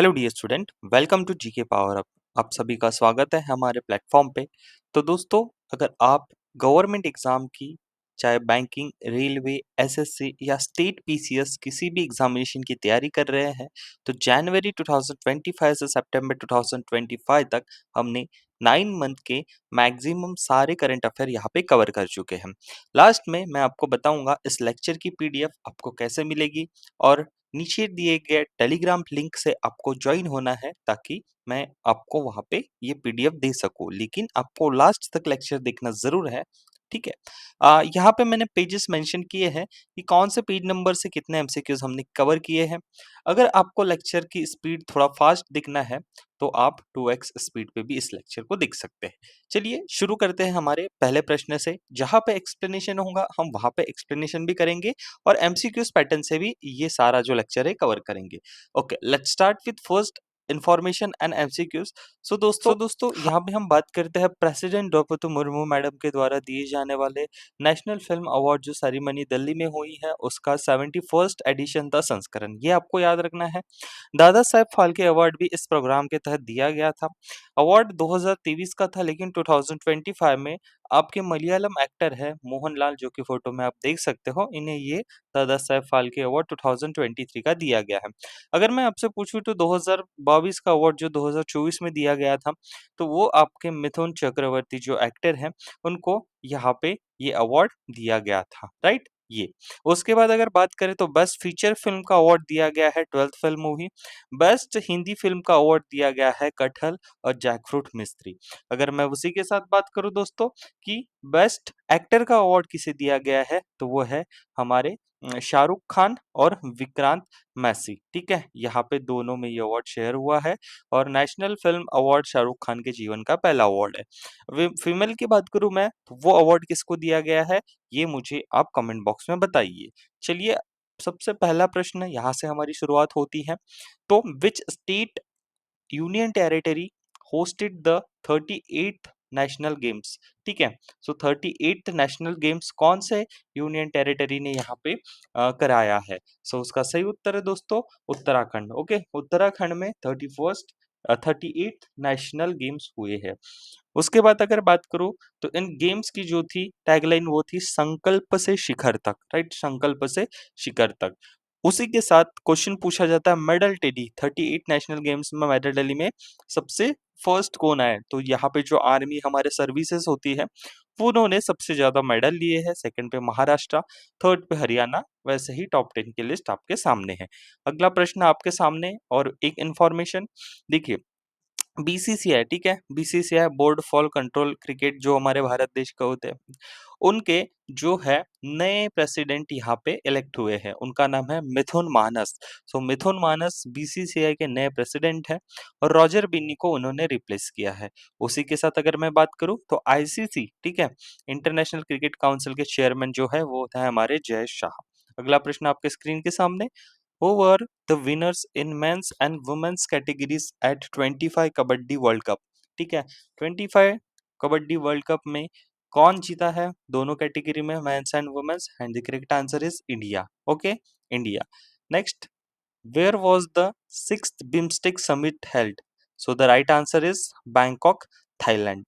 Hello dear student, welcome to GK power up. आप सभी का स्वागत है हमारे प्लेटफॉर्म पे। तो दोस्तों, अगर आप गवर्नमेंट एग्जाम की, चाहे बैंकिंग, रेलवे, एसएससी या स्टेट पीसीएस किसी भी एग्जामिनेशन की तैयारी कर रहे हैं, तो जनवरी 2025 से सितंबर 2025 तक हमने 9 मंथ के मैक्सिमम सारे करंट अफेयर यहाँ पे कवर कर चुके हैं। लास्ट में मैं आपको बताऊंगा इस लेक्चर की पीडीएफ आपको कैसे मिलेगी, और नीचे दिए गए टेलीग्राम लिंक से आपको ज्वाइन होना है ताकि मैं आपको वहां पे ये पीडीएफ दे सकूं। लेकिन आपको लास्ट तक लेक्चर देखना जरूर है, ठीक है। यहाँ पे मैंने पेजेस मेंशन किए हैं कि कौन से पेज नंबर से कितने एमसीक्यूज हमने कवर किए हैं। अगर आपको लेक्चर की स्पीड थोड़ा फास्ट दिखना है तो आप 2x स्पीड पे भी इस लेक्चर को देख सकते हैं। चलिए शुरू करते हैं हमारे पहले प्रश्न से। जहां पे एक्सप्लेनेशन होगा हम वहां पे एक्सप्लेनेशन भी करेंगे और एमसीक्यूज पैटर्न से भी ये सारा जो लेक्चर है कवर करेंगे। Okay, let's start with first information and MCQs. So दोस्तों यहाँ पे हम बात करते हैं प्रेसिडेंट द्रौपदी मुर्मू मैडम के द्वारा दिए जाने वाले नेशनल फिल्म अवार्ड जो सेरेमनी दिल्ली में हुई है उसका 71st एडिशन था संस्करण, ये आपको याद रखना है। दादा साहेब फाल्के अवार्ड भी इस प्रोग्राम के तहत दिया गया था। अवार्ड 2023 का था, लेकिन 2025 में आपके मलयालम एक्टर है मोहनलाल, जो कि फोटो में आप देख सकते हो, इन्हें ये दादा साहेब फाल्के अवार्ड 2023 का दिया गया है। अगर मैं आपसे पूछूं तो 2022 का अवार्ड जो 2024 में दिया गया था, तो वो आपके मिथुन चक्रवर्ती जो एक्टर हैं उनको यहाँ पे ये अवार्ड दिया गया था, राइट। ये उसके बाद अगर बात करें तो बेस्ट फीचर फिल्म का अवार्ड दिया गया है 12th film movie. Best Hindi film का अवार्ड दिया गया है कटहल और जैकफ्रूट मिस्त्री। अगर मैं उसी के साथ बात करूं दोस्तों कि बेस्ट एक्टर का अवार्ड किसे दिया गया है, तो वो है हमारे शाहरुख खान और विक्रांत मैसी, ठीक है। यहाँ पे दोनों में ये अवार्ड शेयर हुआ है और national film award Shahrukh Khan के जीवन का पहला अवार्ड है। फीमेल की बात करूं मैं तो वो अवार्ड किसको दिया गया है, ये मुझे आप कमेंट बॉक्स में बताइए। चलिए, सबसे पहला प्रश्न यहाँ से हमारी शुरुआत होती है। तो which state union territory hosted the 38th national games, ठीक है। सो 38th नेशनल गेम्स कौन से यूनियन टेरिटरी ने यहाँ पे कराया है। सो उसका सही उत्तर है दोस्तों उत्तराखंड। ओके, उत्तराखंड में 38th नेशनल गेम्स हुए हैं। उसके बाद अगर बात करूं तो इन गेम्स की जो थी टैगलाइन वो थी संकल्प से शिखर तक, राइट, संकल्प से शिखर तक। उसी के साथ क्वेश्चन पूछा जाता है मेडल टेडी 38 नेशनल गेम्स में मेडल टेडी में सबसे फर्स्ट कौन आए, तो यहाँ पे जो आर्मी हमारे सर्विसेज होती है वो उन्होंने सबसे ज्यादा मेडल लिए हैं। सेकंड पे महाराष्ट्र, थर्ड पे हरियाणा। वैसे ही टॉप 10 की लिस्ट आपके सामने है। अगला प्रश्न आपके सामने और एक इंफॉर्मेशन देखिए, बीसीसीआई, ठीक है, BCCI board for control cricket जो हमारे भारत देश का होते हैं, उनके जो है नए प्रेसिडेंट यहाँ पे इलेक्ट हुए हैं, उनका नाम है मिथुन मानस। सो मिथुन मानस बीसीसीआई के नए प्रेसिडेंट हैं और रॉजर बिन्नी को उन्होंने रिप्लेस किया है। उसी के साथ अगर मैं बात करूं तो आईसीसी, ठीक है, इंटरनेशनल क्रिकेट काउंसिल के चेयरमैन जो है वो है हमारे जय शाह। अगला प्रश्न आपके स्क्रीन के सामने, who were the winners in men's and women's categories at 25 kabaddi world cup, ठीक है। 25 कबड्डी वर्ल्ड कप में कौन जीता है दोनों कैटेगरी में, men's and women's, and the correct answer is India. Okay, India. Next, where was the sixth BIMSTEC summit held, so the right answer is Bangkok, Thailand.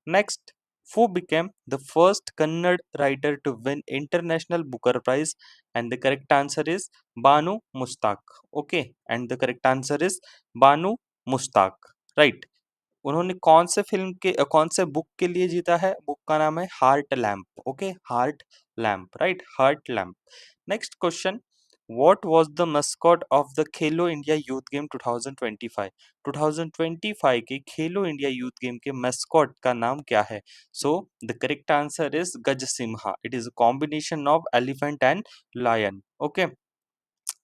Next, who became the first Kannada writer to win International Booker Prize? And the correct answer is Banu Mustaq. Okay, and the correct answer is Banu Mustaq. Right. उन्होंने कौन से film के कौन से book के लिए जीता है, बुक का नाम है heart lamp. Okay, heart lamp, right, heart lamp. Next question, what was the मस्कॉट of the Khelo India youth game 2025? 2025 के खेलो इंडिया यूथ गेम के मस्कॉट का नाम क्या है? So the correct answer is Gaja Simha. It is a combination of elephant and lion. Okay,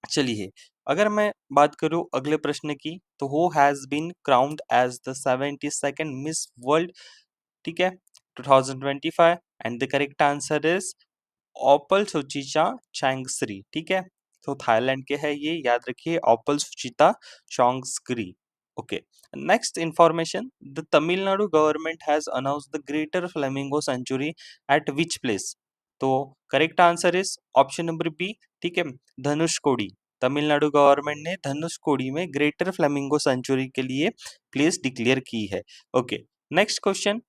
चलिए, अगर मैं बात करूं अगले प्रश्न की तो who has been crowned as the 72nd Miss World, ठीक है, 2025, and the correct answer is Opal Suchata Chuangsri, ठीक है। तो थाईलैंड के है ये, याद रखिए, Opal Suchata Chuangsri. Okay, next information, the Tamil Nadu government has announced the greater flamingo sanctuary at which place? तो correct answer is option number B, ठीक है, धनुषकोडी। तमिलनाडु गवर्नमेंट ने धनुषकोडी में ग्रेटर फ्लेमिंगो सेंचुरी के लिए प्लेस डिक्लेयर की है। Okay, next question,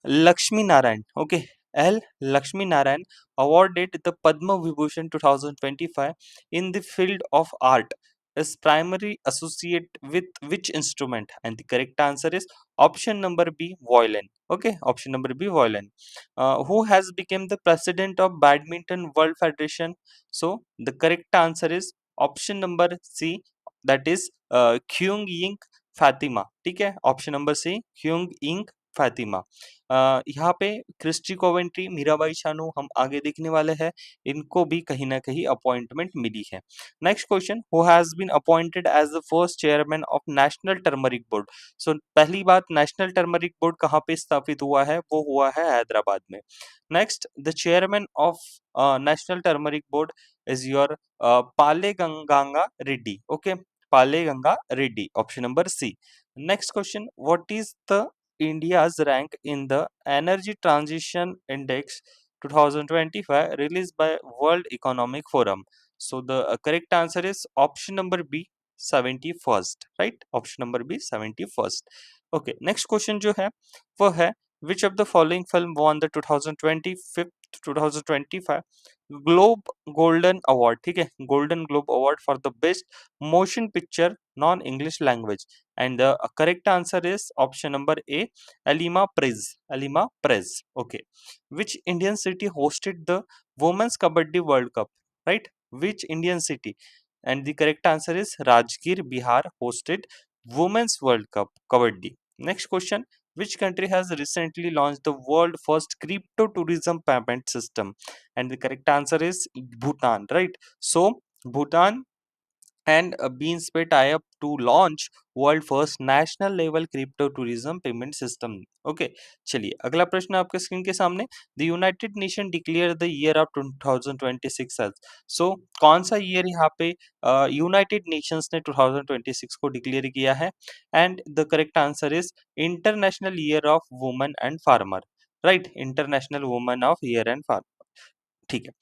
Lakshmi Narayan, okay, L. Lakshmi Narayan awarded the Padma Vibhushan 2025 in the field of art is primary associate with which instrument? And the correct answer is option number B, violin. Okay, option number B, violin. Who has become the president of Badminton World Federation? So the correct answer is option number C, that is Kyung Ying Fatima. ठीक है, option number C, Kyung Ying Fatima. यहाँ पे Christie Coventry, Mirabai Chanu हम आगे देखने वाले हैं, इनको भी कहीं ना कहीं अपॉइंटमेंट मिली है। Next question, who has been appointed as the first chairman of National Turmeric Board? सो पहली बात, नेशनल टर्मरिक बोर्ड कहाँ पे स्थापित हुआ है? वो हुआ है हैदराबाद में। Next, the chairman of National Turmeric Board is your Palle Ganga Reddy. Okay, Palle Ganga Reddy, option number C. Next question, what is the India's rank in the Energy Transition Index 2025 released by World Economic Forum? So the correct answer is option number B, 71st, right? Option number B, 71st. Okay, next question जो है वो है, which of the following film won the 2025 Globe Golden Award? ठीक है, Golden Globe Award for the best motion picture non English language, and the correct answer is option number A, Alima Prez. Alima Prez. Okay. Which Indian city hosted the Women's Kabaddi World Cup? Right? Which Indian city? And the correct answer is Rajgir, Bihar hosted Women's World Cup Kabaddi. Next question. Which country has recently launched the world first crypto tourism payment system? And the correct answer is Bhutan, right? So Bhutan and Beanspay tie up to launch world first national level crypto tourism payment system. Okay, चलिए अगला प्रश्न आपके screen के सामने, the United Nation declare the year of 2026 as. So कौन सा year यहाँ पे यूनाइटेड नेशंस ने 2026 को डिक्लेयर किया है? And the correct answer is international year of women and farmer, right? International women of year and farmer, ठीक है।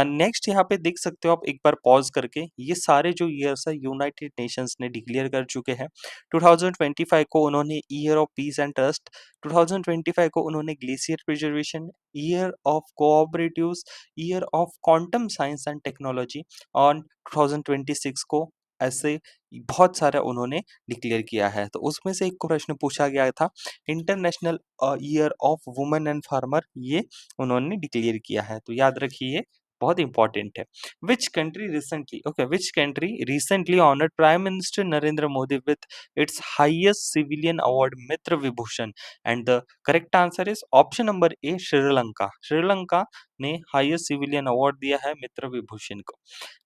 नेक्स्ट यहाँ पे देख सकते हो आप एक बार पॉज करके, ये सारे जो ईयर्स है यूनाइटेड नेशंस ने डिक्लेयर कर चुके हैं। 2025 को उन्होंने year of peace and trust, 2025 को उन्होंने glacier preservation, year of cooperatives, year of quantum science and technology, और 2026 को ऐसे बहुत सारा उन्होंने डिक्लेयर किया है। तो उसमें से एक प्रश्न पूछा गया था, international year of women and farmer, ये उन्होंने डिक्लेयर किया है, तो याद रखिए, बहुत इंपॉर्टेंट है। Which country recently, okay, which country recently honoured prime minister Narendra Modi with its highest civilian award Mitra Vibhushan? And the correct answer is option number ए, श्रीलंका। श्रीलंका ने हाईएस्ट सिविलियन अवार्ड दिया है मित्र विभूषण को।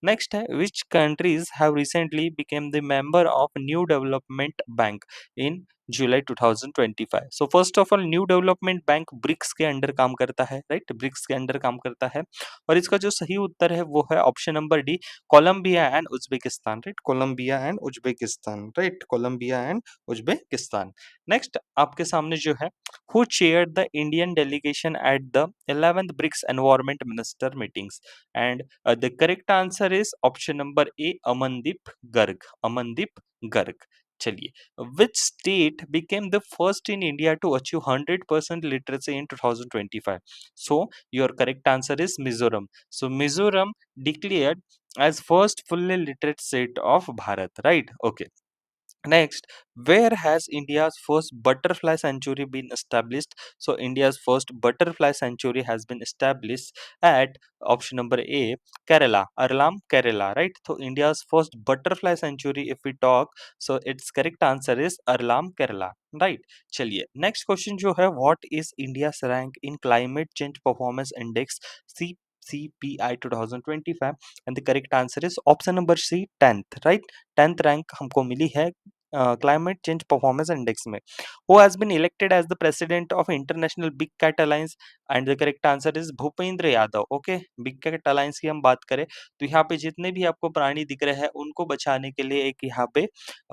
नेक्स्ट है, which countries have recently became the member of New Development Bank in July 2025? So first of all, New Development Bank BRICS के under काम करता है, right? BRICS के अंडर काम करता है, और इसका जो सही उत्तर है वो है option number D, Colombia and Uzbekistan, right? Colombia and Uzbekistan, right? Colombia and Uzbekistan. Next आपके सामने जो है, who chaired the Indian delegation at the 11th BRICS environment minister meetings? And the correct answer is option number A, Amandeep Garg. Amandeep Garg. चलिए, which state became the first in India to achieve 100% literacy in 2025? So your correct answer is Mizoram. So Mizoram declared as first fully literate state of Bharat, right? Okay. Next, where has India's first butterfly sanctuary been established? So, India's first butterfly sanctuary has been established at option number A, Kerala, Arlam, Kerala, right? So, India's first butterfly sanctuary, if we talk, so its correct answer is Arlam, Kerala, right? चलिए, next question जो है, what is India's rank in climate change performance index CPI 2025? And the correct answer is option number C, 10th, right? 10th rank हमको मिली है Climate Change Performance Index में। Who has been elected as the president of International Big Cat Alliance and the correct answer is Bhupendra Yadav. Okay, Big Cat Alliance की हम बात करें तो यहाँ पे जितने भी आपको प्राणी दिख रहे हैं उनको बचाने के लिए एक यहाँ पे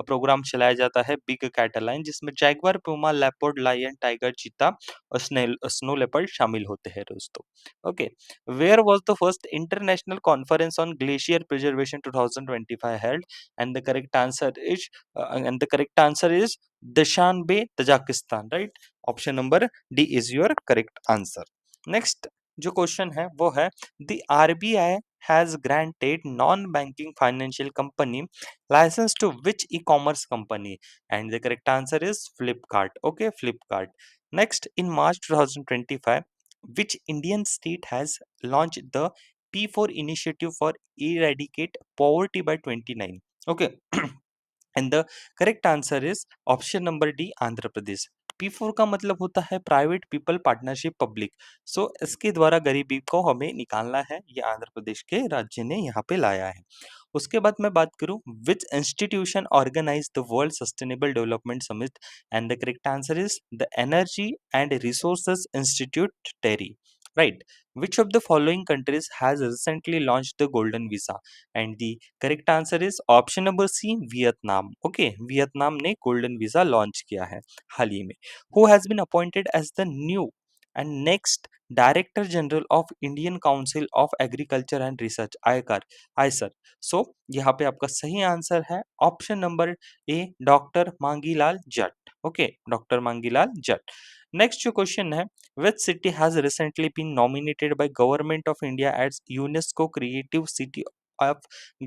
प्रोग्राम चलाया जाता है बिग कैट अलायंस, जिसमें jaguar, puma, leopard, lion, tiger, cheetah और स्नो लेपर्ड शामिल होते हैं दोस्तों। Okay, where was the first international conference on glacier preservation 2025 held? And the correct answer is Dushanbe, Tajikistan, right? Option number D is your correct answer. Next जो question है वो है the RBI has granted non-banking financial company license to which e-commerce company? And the correct answer is Flipkart. Okay, Flipkart. Next, in March 2025, which Indian state has launched the P4 initiative for eradicate poverty by 29? Okay, and the correct answer is option number D, Andhra Pradesh. P4 का मतलब होता है private people partnership public. सो इसके द्वारा गरीबी को हमें निकालना है, ये आंध्र प्रदेश के राज्य ने यहाँ पे लाया है। उसके बाद मैं बात करूं which institution organise the World Sustainable Development Summit? And the correct answer is the Energy and Resources Institute TERI, right? Which of the following countries has recently launched the golden visa? And the correct answer is option number C, Vietnam. Okay, Vietnam ने golden visa launch किया है हाल ही में। Who has been appointed as the new and next Director General of Indian Council of Agriculture and Research, ICAR, IISER? सो यहाँ पे आपका सही आंसर है option number A, doctor Mangilal Jat. Okay, doctor Mangilal Jat. Next जो क्वेश्चन है, which city has recently been nominated by government of India as UNESCO creative city of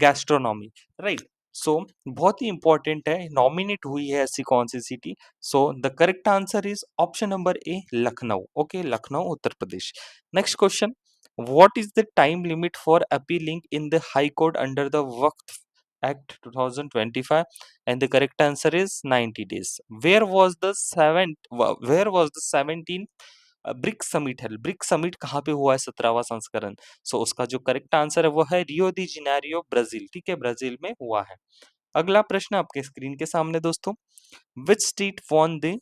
gastronomy? Right, so बहुत ही इंपॉर्टेंट है, नॉमिनेट हुई है ऐसी कौन सी city? So the correct answer is option number A, Lucknow. Okay, Lucknow Uttar Pradesh. Next question, what is the time limit for appealing in the High Court under the Waqf Act 2025? and the correct answer is 90 days. Where was the 17 brick summit है? Brick summit कहाँ पे हुआ है 17वां संस्करण? सो उसका जो correct answer है वो है रियो दी जेनेरियो, ब्राजील। ठीक है, ब्राजील में हुआ है। अगला प्रश्न आपके स्क्रीन के सामने दोस्तों, which state won the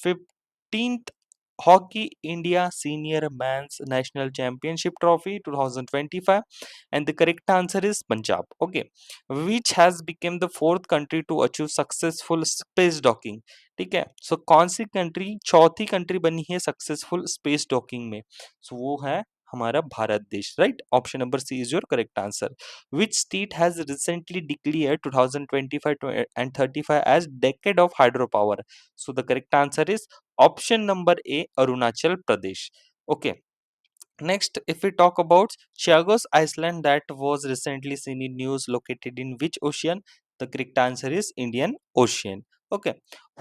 15th Hockey India Senior Men's National Championship Trophy 2025? And the correct answer is Punjab. Okay, which has become the fourth country to achieve successful space docking? ठीक है, सो कौन सी country चौथी country बनी है successful space docking में? सो वो है हमारा भारत देश, right? Option number C is your correct answer. Which state has recently declared 2025 and 35 as decade of hydropower? So the correct answer is option number A, Arunachal Pradesh. Okay. Next, if we talk about Chagos Island that was recently seen in news, located in which ocean? The correct answer is Indian Ocean. Okay.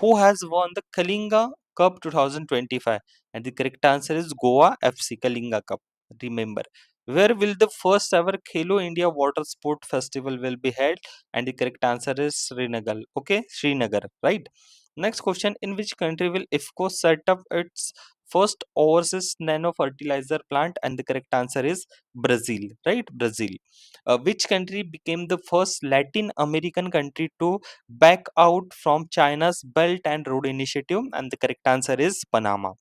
Who has won the Kalinga Cup 2025? And the correct answer is Goa FC Kalinga Cup. Remember. Where will the first ever Khelo India Water Sport Festival will be held? And the correct answer is Srinagar. Okay, Srinagar, right? Next question, in which country will IFCO set up its first overseas nano fertilizer plant? And the correct answer is Brazil, right? Brazil. Which country became the first Latin American country to back out from China's Belt and Road Initiative? And the correct answer is Panama.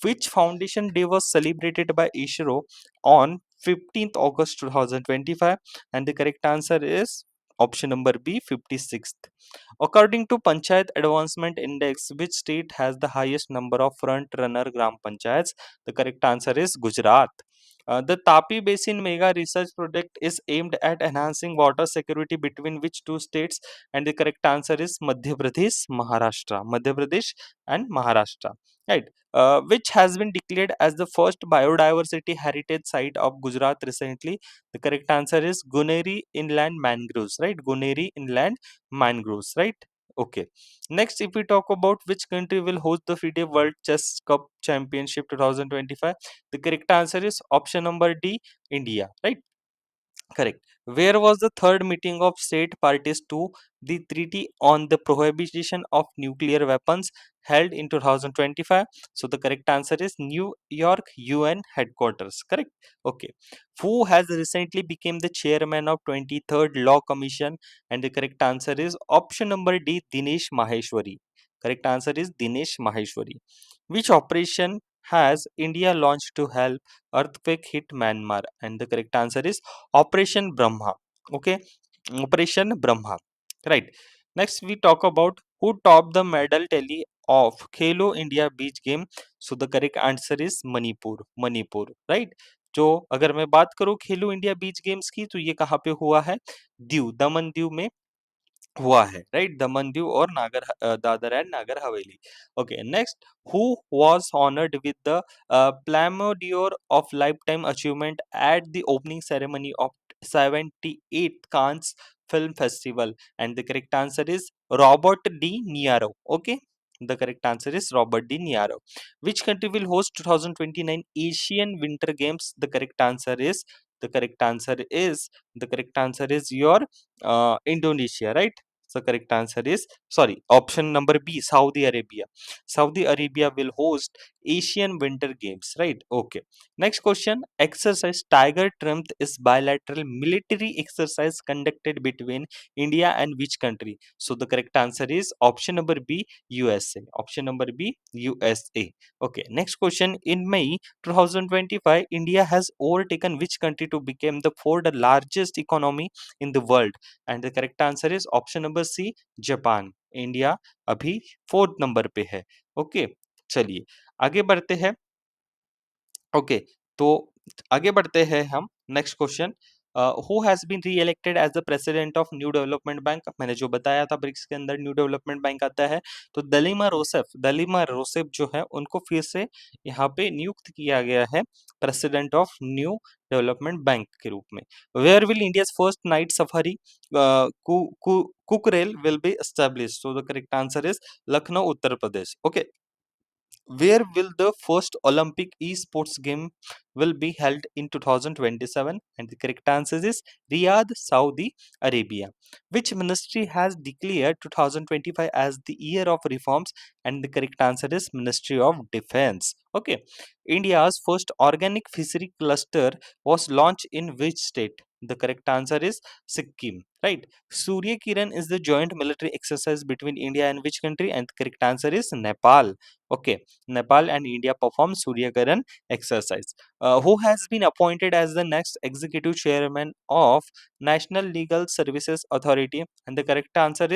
Which foundation day was celebrated by ISRO on 15th August 2025? And the correct answer is option number B, 56th. According to Panchayat Advancement Index, which state has the highest number of front runner gram panchayats? The correct answer is Gujarat. The Tapi Basin Mega Research Project is aimed at enhancing water security between which two states? And the correct answer is Madhya Pradesh, Maharashtra. Madhya Pradesh and Maharashtra. Right. Which has been declared as the first biodiversity heritage site of Gujarat recently? The correct answer is Guneri Inland Mangroves. Right. Guneri Inland Mangroves. Right. Okay. Next, if we talk about which country will host the FIDE World Chess Cup Championship 2025, the correct answer is option number D, India. Right. Correct. Where was the third meeting of state parties to the Treaty on the Prohibition of Nuclear Weapons held in 2025? So the correct answer is New York UN headquarters. Correct. Okay. Who has recently become the chairman of 23rd Law Commission? And the correct answer is option number D, Dinesh Maheshwari. Correct answer is Dinesh Maheshwari. Which operation has India launched to help earthquake hit Myanmar? And the correct answer is Operation Brahma. Okay, Operation Brahma. Right. Next, we talk about who topped the medal tally of Khelo India Beach Game. So the correct answer is Manipur. Manipur. Right. जो अगर मैं बात करूं खेलो India beach games की तो ये कहाँ पे हुआ है? दीव, दमन दीव में हुआ है, राइट? दमन दीव और Dadar and Nagar Haveli. Okay, next, who was honoured with the Palme d'Or of life time achievement at the opening ceremony of 78th Cannes Film Festival? And the correct answer is Robert De Niro. Okay, the correct answer is Robert De Niro. Which country will host 2029 Asian Winter Games? The correct answer is your Indonesia, right? The correct answer is, sorry, option number B, Saudi Arabia. Saudi Arabia will host Asian Winter Games, right? Okay. Next question. Exercise Tiger Trump is bilateral military exercise conducted between India and which country? So the correct answer is option number B, USA. Option number B, USA. Okay. Next question. In May 2025, India has overtaken which country to become the fourth largest economy in the world? And the correct answer is option number C, Japan. India अभी fourth number पे है. Okay, चलिए आगे बढ़ते हैं. Okay, तो आगे बढ़ते हैं हम. Next question. Who has been reelected as the president of New Development Bank? मैंने जो बताया था ब्रिक्स के अंदर न्यू डेवलपमेंट बैंक आता है, तो दलीमा रोसेफ जो है उनको फिर से यहाँ पे नियुक्त किया गया है president of New Development Bank के रूप में. Where will India's first night safari Kukrail will be establish? So the correct answer is Lucknow, Uttar Pradesh. Okay. Where will the first Olympic esports game will be held in 2027? And the correct answer is Riyadh, Saudi Arabia. Which ministry has declared 2025 as the year of reforms? And the correct answer is Ministry of Defense. Okay. India's first organic fishery cluster was launched in which state? The correct answer is Sikkim. Right. Surya Kiran is the joint military exercise between India and which country? And the correct answer is Nepal. Okay. Nepal and India perform Suryakaran exercise. Who has been appointed as the next executive chairman of National Legal Services Authority? And the correct answer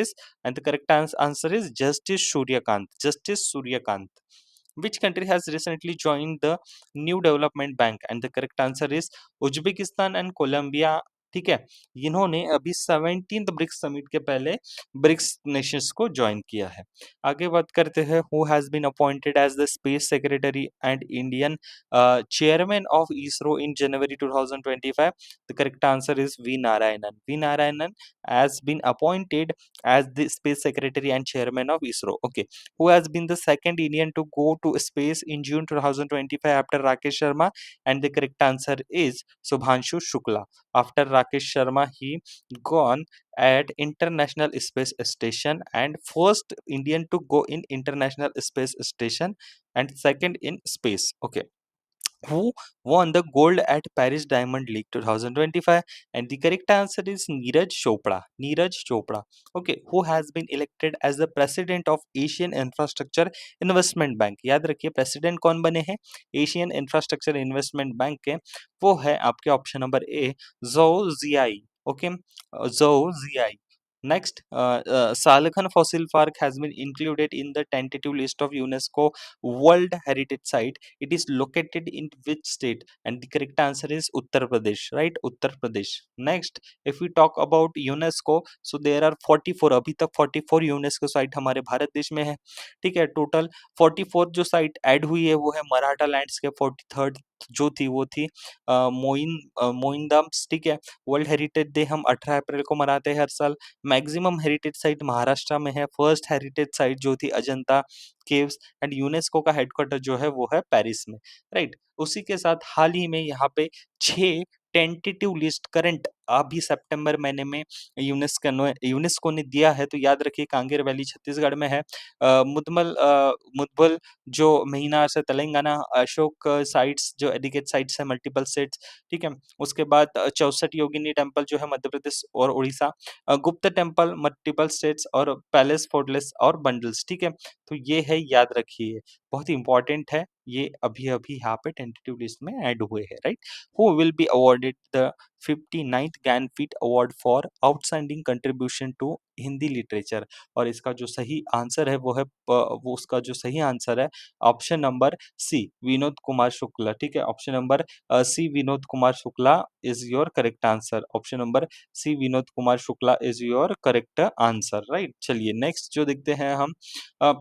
is Justice Suryakant. Justice Suryakant. Which country has recently joined the New Development Bank? And the correct answer is Uzbekistan and Colombia. ठीक है, इन्होंने अभी 17th BRICS summit के पहले BRICS Nations को join किया है. आगे बात करते हैं. Who has been appointed as the space secretary and Indian chairman of ISRO in January 2025? The correct answer is V Narayanan. V Narayanan has been appointed as the space secretary and chairman of ISRO. Okay. Who has been the second Indian to go to space in June 2025 after Rakesh Sharma? And the correct answer is Subhanshu Shukla. After Rakesh Sharma, he gone at International Space Station and first Indian to go in International Space Station and second in space. Okay. Who won the gold at Paris Diamond League 2025? And the correct answer is Neeraj Chopra. Neeraj Chopra. Okay, who has been elected as the president of Asian Infrastructure Investment Bank? याद रखिए president कौन बने हैं Asian infrastructure investment bank के. वो है आपके option number ए, जो जियाई. ओके, जो जियाई. Next, Salakhan Fossil Park has been included in the tentative list of UNESCO World Heritage Site. It is located in which state? And the correct answer is Uttar Pradesh, right? Uttar Pradesh. Next, if we talk about UNESCO, so there are 44, अभी तक 44 UNESCO site हमारे भारत देश में है. ठीक है, total 44 जो site add हुई है वो है मराठा लैंडस्केप. 43rd जो थी वो थी मोइनदम्स. ठीक है, वर्ल्ड हेरिटेज डे हम 18 अप्रैल को मनाते हैं हर साल. मैक्सिमम हेरिटेज साइट महाराष्ट्र में है. फर्स्ट हेरिटेज साइट जो थी अजंता केव्स. एंड यूनेस्को का हेडक्वार्टर जो है वो है पेरिस में, राइट. उसी के साथ हाल ही में यहाँ पे 6 टेंटेटिव लिस्ट करंट अभी सितंबर महीने में यूनेस्को ने दिया है, तो याद रखिए कांगेर वैली छत्तीसगढ़ में है। मुदबल जो महीना से तेलंगाना, अशोक साइट्स जो एडिकेट साइट्स है मल्टीपल सेट्स, ठीक है। उसके बाद 64 योगिनी टेम्पल जो है मध्य प्रदेश और उड़ीसा, गुप्त टेम्पल मल्टीपल स्टेट्स और पैलेस फोर्टलेस और बंडल्स, ठीक है। तो ये है, याद रखिए, बहुत ही इंपॉर्टेंट है, ये अभी अभी यहाँ पे टेंटेटिव लिस्ट में ऐड हुए हैं, right. Who will be awarded the 59th Jnanpith award for outstanding contribution to Hindi literature. और इसका जो सही आंसर है वो है वो उसका जो सही आंसर है option number C, Vinod Kumar Shukla, ठीक है। Option number C, Vinod Kumar Shukla is your correct answer. Option number C, Vinod Kumar Shukla is your correct answer, right. चलिए नेक्स्ट जो देखते हैं हम, अ,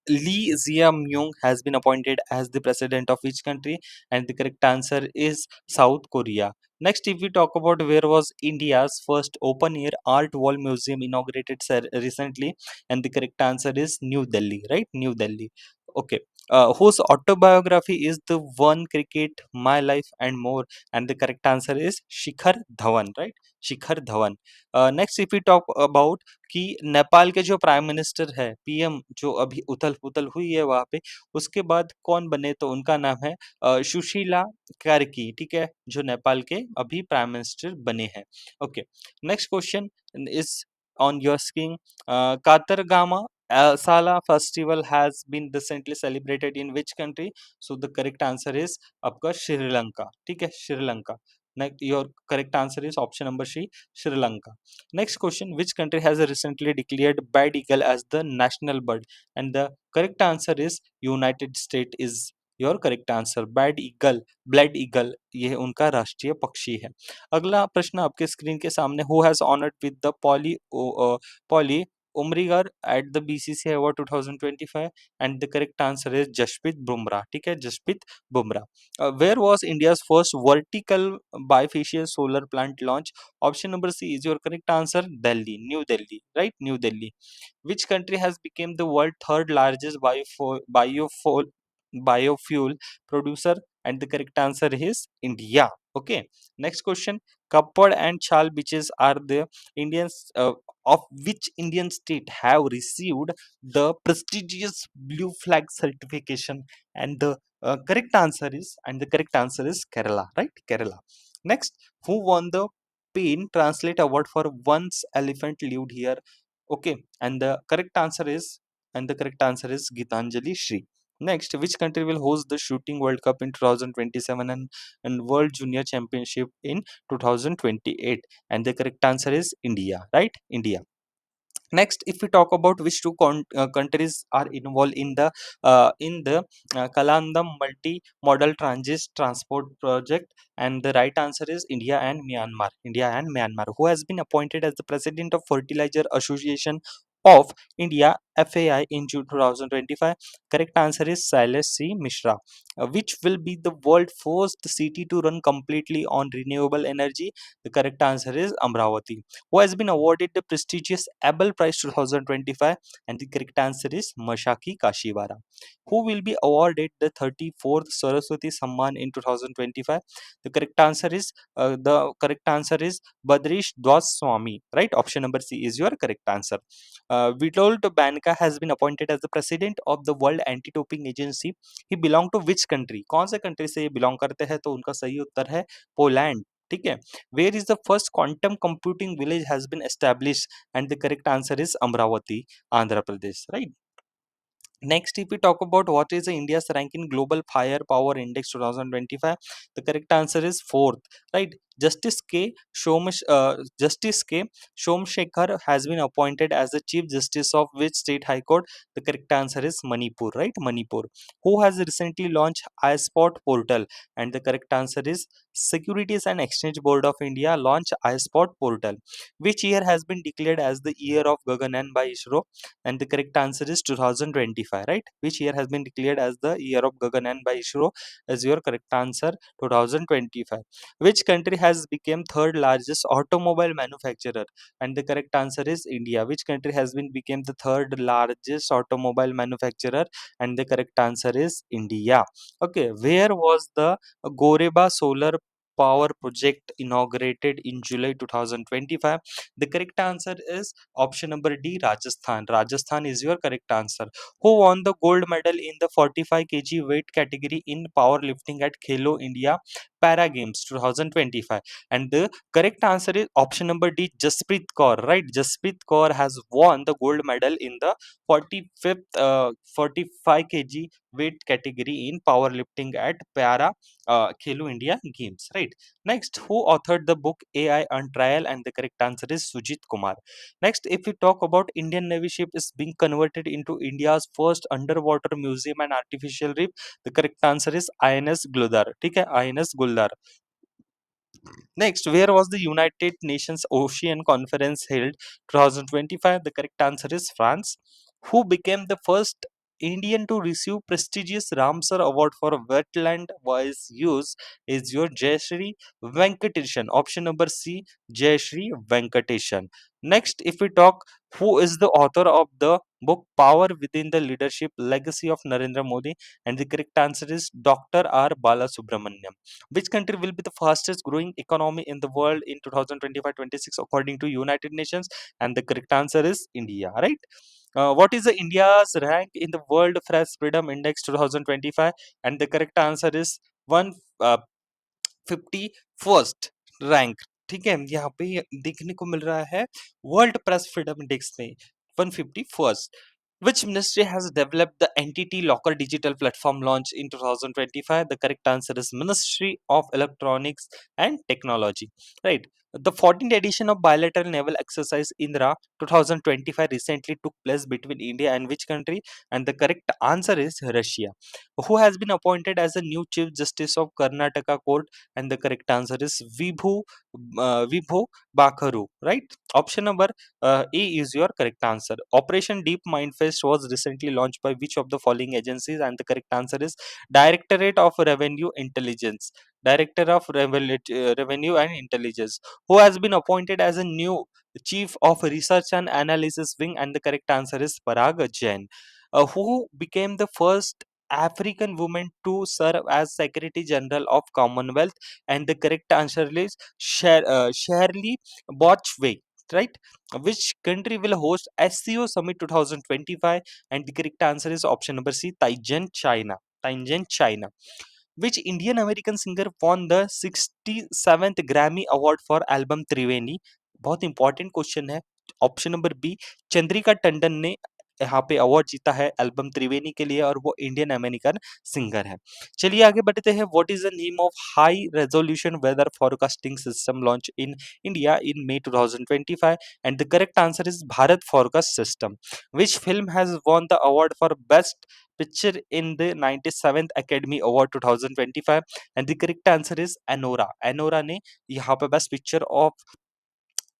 Lee Jae-myung has been appointed as the president of which country? And the correct answer is South Korea. Next, if we talk about where was India's first open-air art wall museum inaugurated recently, and the correct answer is New Delhi, right? New Delhi. Okay. Whose autobiography is the One Cricket, My Life, and More? And the correct answer is Shikhar Dhawan, right? Shikhar Dhawan. Next, if we talk about कि नेपाल के जो prime minister है, PM, जो अभी उथल-पुथल हुई है वहाँ पे, उसके बाद कौन बने, तो उनका नाम है सुशीला कार्की, ठीक है, जो नेपाल के अभी प्राइम मिनिस्टर बने हैं। Okay, next question is on your screen. Kataragama Sala festival has been recently celebrated in which country? So the correct answer is आपका श्रीलंका, ठीक है, Sri Lanka. Next, your correct answer is option number C, Sri Lanka. Next question, which country has recently declared bald eagle as the national bird? And the correct answer is United States is your correct answer. Bald eagle ये उनका राष्ट्रीय पक्षी है। अगला प्रश्न आपके screen के सामने, who has honored with the Polly Umrigar at the BCCI Award 2025? And the correct answer is Jasprit Bumrah, ठीक है, Jasprit Bumrah. Where was India's first vertical bifacial solar plant launch? Option number C is your correct answer. Delhi, New Delhi, right? New Delhi. Which country has become the world third largest biofuel producer? And the correct answer is India. Okay. Next question. Kappad and Chal beaches are the Indians of which Indian state have received the prestigious Blue Flag certification? And the correct answer is Kerala, right? Kerala. Next, who won the Pain Translate Award for Once Elephant Lived Here? Okay, and the correct answer is Gitanjali Shri. Next, which country will host the Shooting World Cup in 2027 and World Junior Championship in 2028? And the correct answer is India, right? India. Next, if we talk about which two countries are involved in the Kalandam multi-modal transit transport project, and the right answer is India and Myanmar. India and Myanmar. Who has been appointed as the president of Fertilizer Association of India (FAI) in June 2025? Correct answer is Silas C. Mishra. Which will be the world first city to run completely on renewable energy? The correct answer is Amravati. Who has been awarded the prestigious Abel Prize 2025? And the correct answer is Mashaki Kashiwara. Who will be awarded the 34th Saraswati Samman in 2025? The correct answer is Badrish Dwas Swami. Right? Option number C is your correct answer. Vitold Banka has been appointed as the president of the World Anti-Doping Agency. He belong to which country? कौन से country से ये belong करते हैं? तो उनका सही उत्तर है पोलैंड, ठीक है। Where is the first quantum computing village has been established? And the correct answer is Amravati, Andhra Pradesh, right? Next, if we talk about what is India's rank in Global Firepower Index 2025, the correct answer is fourth, right? Justice K. Somshekhar has been appointed as the Chief Justice of which state High Court? The correct answer is Manipur, right? Manipur. Who has recently launched iSpot portal? And the correct answer is Securities and Exchange Board of India launched iSpot portal. Which year has been declared as the year of Gaganyaan by ISRO? And the correct answer is 2025, right? Which year has been declared as the year of Gaganyaan by ISRO? Is your correct answer 2025. Which country has become third largest automobile manufacturer? And the correct answer is India. Which country has been become the third largest automobile manufacturer? And the correct answer is India. Okay, where was the Goreba solar power project inaugurated in July 2025? The correct answer is option number D, Rajasthan. Rajasthan is your correct answer. Who won the gold medal in the 45 kg weight category in powerlifting at Khelo India Para Games 2025? And the correct answer is option number D, Jasprit Kaur. Right, Jasprit Kaur has won the gold medal in the 45th 45 kg weight category in powerlifting at Para Khelo India Games. Right. Next, who authored the book AI on Trial? And the correct answer is Sujit Kumar. Next, if we talk about Indian Navy ship is being converted into India's first underwater museum and artificial reef, the correct answer is INS Guldar. ठीक है, INS Guldar. Next, where was the United Nations Ocean Conference held 2025? The correct answer is France. Who became the first Indian to receive prestigious Ramsar Award for wetland voice use is your Jayashree Venkatesan. Option number C, Jayashree Venkatesan. Next, if we talk who is the author of the book Power Within the Leadership Legacy of Narendra Modi, and the correct answer is Dr. R. Balasubramaniam. Which country will be the fastest growing economy in the world in 2025-26 according to United Nations? And the correct answer is India, right? What is the India's rank in the World Press Freedom Index 2025? And the correct answer is one 51st rank. ठीक है, यहाँ पे देखने को मिल रहा है world press freedom index में 151st. Which ministry has developed the entity locker digital platform launch in 2025? The correct answer is Ministry of Electronics and Technology. Right. The 14th edition of bilateral naval exercise Indra 2025 recently took place between India and which country? And the correct answer is Russia. Who has been appointed as the new Chief Justice of Karnataka Court? And the correct answer is Vibho Bakharu. Right. Option number A is your correct answer. Operation Deep Mindfest was recently launched by which of the following agencies? And the correct answer is Directorate of Revenue Intelligence. Director of Revenue and Intelligence. Who has been appointed as a new Chief of Research and Analysis Wing? And the correct answer is Parag Jain. Who became the first African woman to serve as Secretary General of Commonwealth? And the correct answer is Shirley Botchway. Right. Which country will host SCO Summit 2025? And the correct answer is option number C, Tianjin, China. Tianjin, China. Which Indian American singer won the 67th Grammy Award for album Triveni? बहुत important question है. Option number B, Chandrika Tandon ने यहाँ पे award जीता है album त्रिवेणी के लिए और वो इंडियन अमेरिकन सिंगर है. चलिए आगे बढ़ते हैं. What is the name of high resolution weather forecasting system launch in India in May 2025? And the correct answer is Bharat Forecast System. Which film has won the award for best picture in the 97th Academy Award 2025? And the correct answer is Anora. Anora ने यहाँ पे best picture of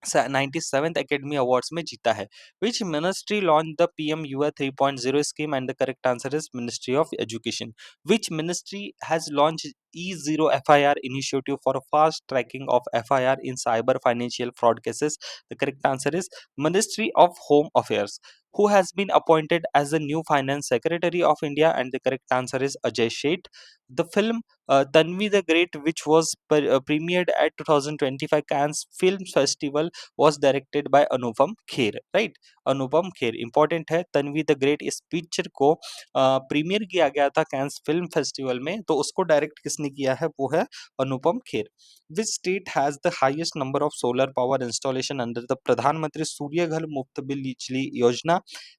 97th Academy Awards में जीता है. Which ministry launched the PM UA 3.0 scheme? And the correct answer is Ministry of Education. Which ministry has launched E0 FIR initiative for fast tracking of FIR in cyber financial fraud cases? The correct answer is Ministry of Home Affairs. Who has been appointed as the new Finance Secretary of India? And the correct answer is Ajay Sheth. The film Tanvi the Great, which was premiered at 2025 Cannes Film Festival, was directed by Anupam Kher. Right. Anupam Kher important है. Tanvi the great इस picture को premiere किया गया था Cannes film festival में, तो उसको direct किसने किया है? वो है Anupam Kher. Which state has the highest number of solar power installation under the Pradhanmantri Surya Ghar Muft Bijli Yojana?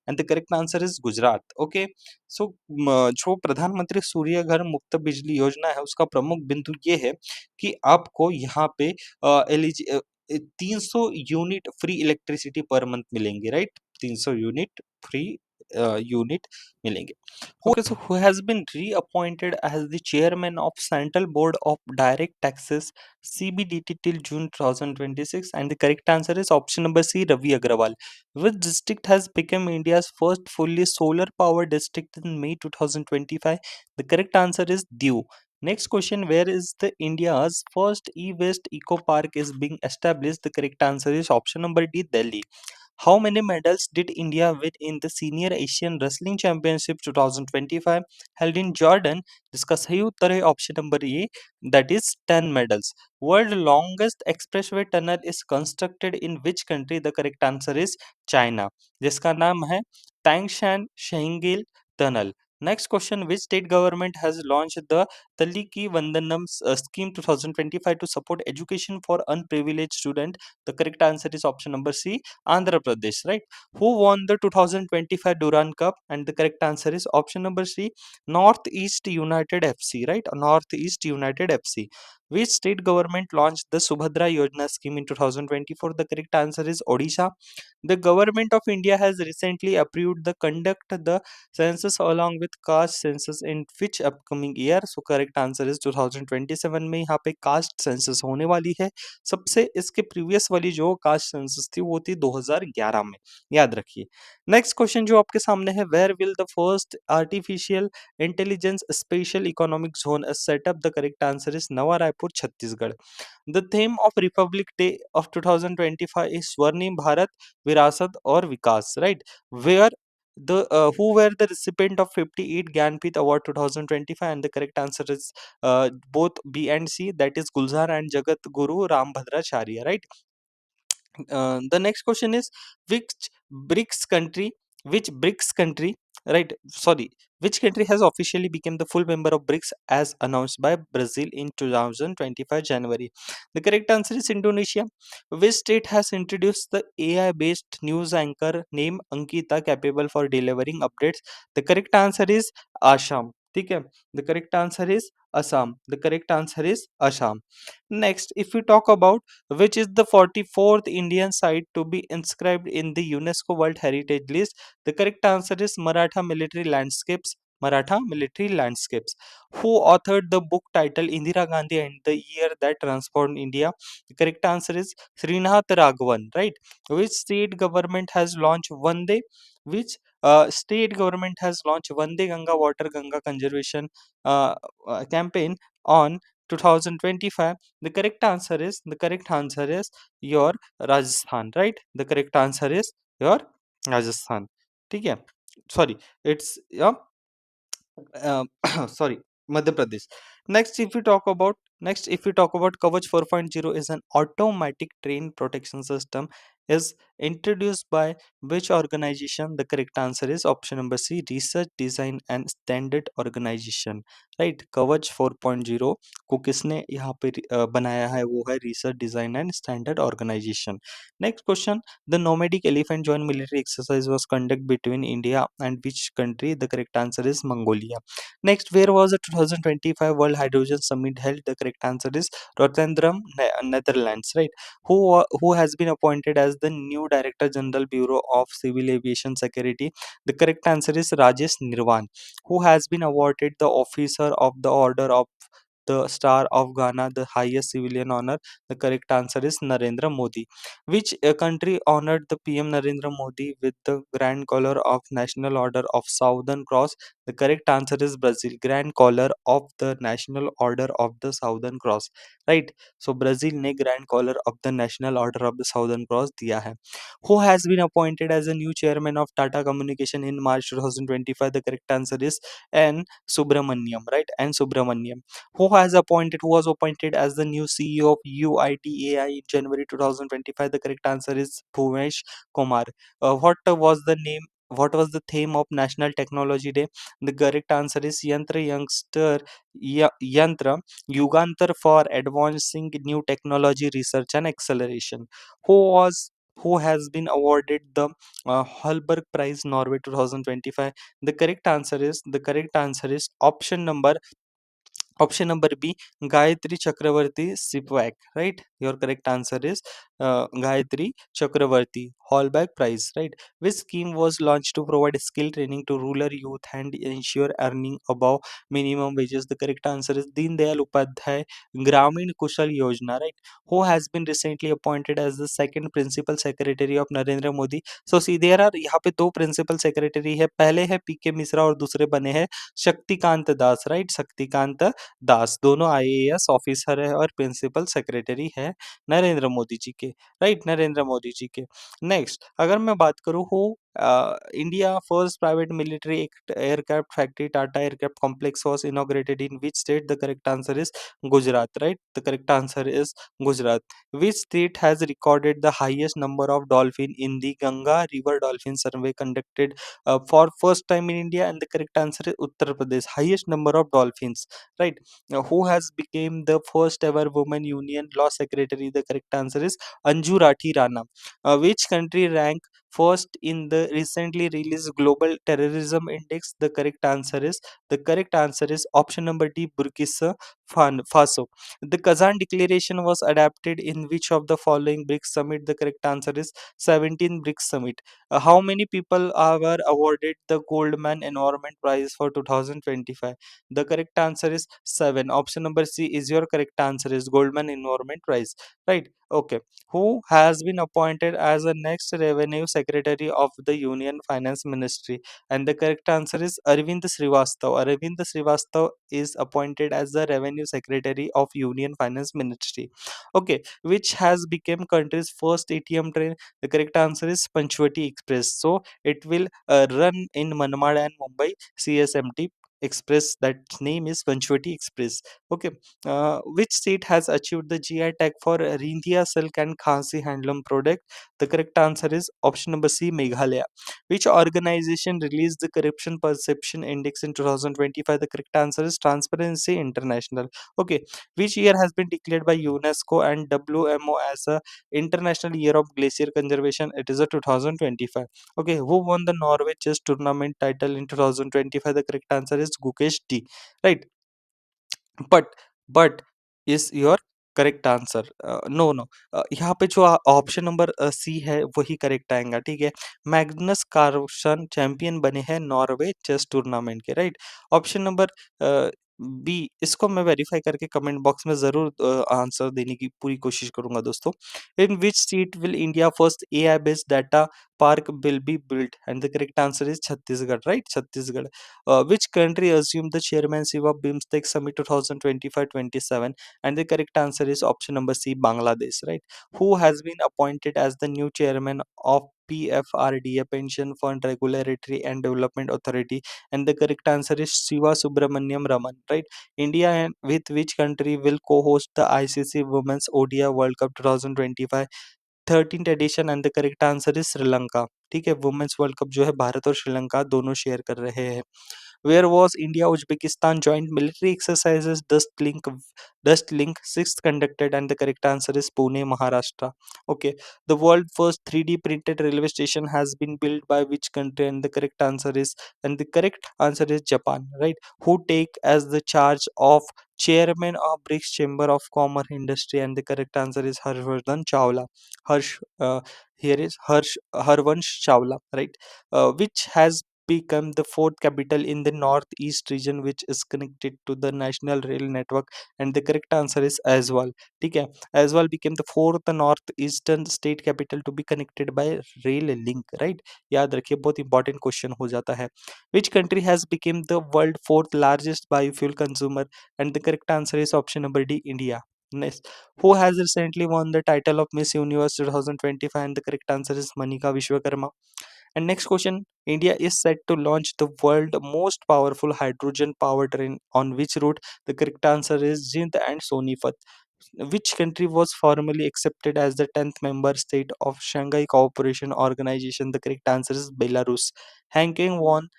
And the correct answer is Gujarat. Okay. So जो प्रधानमंत्री सूर्य घर मुफ्त बिजली योजना है उसका प्रमुख बिंदु ये है कि आपको यहाँ पे एलिजि 300 unit free electricity per month मिलेंगे. राइट. 300 यूनिट फ्री यूनिट मिलेंगे. Okay, so who has been reappointed as the chairman of Central Board of Direct Taxes CBDT till June 2026? And the correct answer is option number C, Ravi Agrawal. Which district has become India's first fully solar power district in May 2025? The correct answer is Diu. Next question, where is the India's first e-waste eco park is being established? The correct answer is option number D, Delhi. How many medals did India win in the Senior Asian Wrestling Championship 2025 held in Jordan? जिसका सही उत्तर है option number A, that is 10 medals. World longest expressway tunnel is constructed in which country? The correct answer is China, जिसका नाम है Tangshan Shengil Tunnel. Next question: which state government has launched the Taliki Vandanam scheme 2025 to support education for unprivileged student? The correct answer is option number C, Andhra Pradesh, right? Who won the 2025 Duran Cup? And the correct answer is option number C, Northeast United FC, right? Northeast United FC. Which state government launched the Subhadra Yojana scheme in 2024? The correct answer is Odisha. The government of India has recently approved the conduct the census along with caste census in which upcoming year? So correct answer is 2027 में यहाँ पे caste census होने वाली है. सबसे इसके previous वाली जो caste census थी वो थी 2011 में, याद रखिए. नेक्स्ट क्वेश्चन जो आपके सामने है, where will the first artificial intelligence special economic zone setup? The correct answer is Nava Raipur, Chhattisgarh. The theme of Republic Day of 2025 is स्वर्णिम भारत, विरासत और विकास, right? Where the who were the recipient of 58 Gyanpith Award 2025? And the correct answer is both B and C, that is Gulzar and Jagat Guru Rambhadracharya, right? The next question is, which BRICS country, which BRICS country, right? Sorry, which country has officially become the full member of BRICS as announced by Brazil in 2025 January? The correct answer is Indonesia. Which state has introduced the AI-based news anchor named Ankita capable for delivering updates? The correct answer is Assam. ठीक है, the correct answer is Assam. The correct answer is Assam. Next, if we talk about which is the 44th Indian site to be inscribed in the UNESCO World Heritage List, the correct answer is Maratha Military Landscapes. Maratha Military Landscapes. Who authored the book titled Indira Gandhi and the Year That Transformed India? The correct answer is Srinath Raghavan, right? Which state government has launched Vande? Which state government has launched Vande Ganga Water Ganga Conservation campaign on 2025? The correct answer is your Rajasthan, right? The correct answer is your Rajasthan. ठीक है, sorry, it's yeah, sorry, Madhya Pradesh. Next, if we talk about Kavach 4.0 is an automatic train protection system is introduced by which organization? The correct answer is option number C, Research Design and Standard Organization, right? Kavach 4.0 को किसने यहाँ पे बनाया है? वो है Research Design and Standard Organization. Next question: the nomadic elephant joint military exercise was conducted between India and which country? The correct answer is Mongolia. Next, where was the 2025 World Hydrogen Summit held? The correct answer is Rotterdam, Netherlands, right? Who has been appointed as the new Director General Bureau of Civil Aviation Security? The correct answer is Rajesh Nirwan. Who has been awarded the Officer of the Order of the Star of Ghana, the highest civilian honor? The correct answer is Narendra Modi. Which country honored the PM Narendra Modi with the Grand Collar of National Order of Southern Cross? The correct answer is Brazil, Grand Collar of the National Order of the Southern Cross, right? So Brazil ने Grand Collar of the National Order of the Southern Cross दिया है. Who has been appointed as a new chairman of Tata Communication in March 2025? The correct answer is N. Subramaniam, right? N. Subramaniam. Who was appointed as the new CEO of UITAI in January 2025? The correct answer is Bhuvesh Kumar. What was the theme of National Technology Day? The correct answer is Yantra Yugantar for advancing new technology research and acceleration. Who was who has been awarded the Hallberg Prize Norway 2025? The correct answer is option number B, Gayatri Chakravarti Sipwak, right? Your correct answer is Gayatri Chakravarti Hallback Prize, right? Which scheme was launched to provide skill training to rural youth and ensure earning above minimum wages? The correct answer is Deen Dayal Upadhyay Gramin Kushal Yojana, right? Who has been recently appointed as the second principal secretary of Narendra Modi? So see, there are यहाँ पे दो principal secretary है, पहले है पीके मिश्रा और दूसरे बने हैं शक्तिकांत दास, राइट? शक्तिकांत दास, दोनों आईएएस ऑफिसर है और प्रिंसिपल सेक्रेटरी है नरेंद्र मोदी जी के, राइट, नरेंद्र मोदी जी के। नेक्स्ट अगर मैं बात करूँ who India first private military aircraft factory Tata aircraft complex was inaugurated in which state? The correct answer is Gujarat, right, the correct answer is Gujarat. Which state has recorded the highest number of dolphin in the Ganga River Dolphin Survey conducted for first time in India? And the correct answer is Uttar Pradesh. Highest number of dolphins, right? Who has become the first ever woman union law secretary? The correct answer is Anju Rathi Rana. Which country ranked first in the recently released Global Terrorism Index? The correct answer is option number D, Burkina Faso. The Kazan Declaration was adapted in which of the following BRICS summit? The correct answer is 17 BRICS summit. How many people were awarded the Goldman Environment Prize for 2025? The correct answer is 7. Option number C is your correct answer is Goldman Environment Prize. Right? Okay. Who has been appointed as the next revenue secretary of the Union Finance Ministry? And the correct answer is Arvind Srivastav. Arvind Srivastav is appointed as the revenue secretary of Union Finance Ministry. Okay, which has become country's first ATM train? The correct answer is Panchvati Express. So it will run in Manmad and Mumbai CSMT Express. That name is Panchvati Express. Okay, which state has achieved the GI tag for Rindia silk and Khasi handloom product? The correct answer is option number C, Meghalaya. Which organization released the Corruption Perception Index in 2025? The correct answer is Transparency International. Okay, which year has been declared by UNESCO and WMO as a International Year of Glacier Conservation? It is a 2025. Okay, who won the Norway Chess Tournament title in 2025? The correct answer is Gukesh D. Right, but but is your correct answer no no यहाँ पे जो option number सी है वही correct आएगा, ठीक है। Magnus Carlsen champion बने हैं नॉर्वे चेस टूर्नामेंट के, राइट। ऑप्शन नंबर बी, इसको मैं वेरीफाई करके कमेंट बॉक्स में जरूर आंसर देने की पूरी कोशिश करूंगा दोस्तों। In which state will India first AI based data park will be built? And the correct answer is Chhattisgarh, right, Chhattisgarh. Which country assumed the chairmanship of BIMSTEC Summit 2025-27? And the correct answer is option number C, Bangladesh, right? Who has been appointed as the new chairman of PFRDA Pension Fund Regulatory and Development Authority? And the correct answer is Shiva Subramaniam Raman, right? India and with which country will co-host the ICC Women's ODI World Cup 2025 13th edition? And the correct answer is Sri Lanka, ठीक है। Women's world cup जो है भारत और श्रीलंका दोनों share कर रहे हैं। Where was India Uzbekistan joint military exercises Dust Link 6th conducted? And the correct answer is Pune, Maharashtra. Okay, the world first 3D printed railway station has been built by which country? And the correct answer is Japan, right? Who take as the charge of chairman of BRICS Chamber of Commerce Industry? And the correct answer is Harshvardhan Chawla. Harsh, here is Harvansh Chawla, right? Which has become the fourth capital in the northeast region which is connected to the national rail network? And the correct answer is Aizawl, ठीक है। Aizawl became the fourth northeastern state capital to be connected by rail link, right? याद रखिए, बहुत important question हो जाता है। Which country has become the world fourth largest biofuel consumer? And the correct answer is option number D, India. Next, who has recently won the title of Miss Universe 2025? And the correct answer is Manika Vishwakarma. And next question, India is set to launch the world most powerful hydrogen powertrain on which route? The correct answer is Jind and Sonipat. Which country was formally accepted as the 10th member state of Shanghai Cooperation Organization? The correct answer is Belarus. Hanking won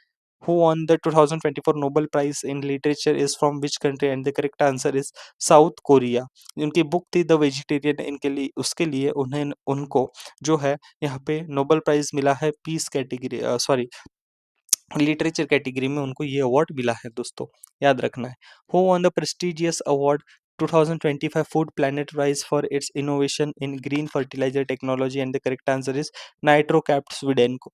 who won the 2024 Nobel Prize in Literature is from which country? And the correct answer is South Korea. उनकी book थी the vegetarian, इनके लिए उसके लिए उन्हें उनको जो है यहाँ पे नोबेल प्राइज मिला है peace category, sorry, literature category में उनको ये अवार्ड मिला है दोस्तों, याद रखना है। Who won the prestigious award 2025 food planet prize for its innovation in green fertiliser technology? And the correct answer is NitroCapt Sweden को।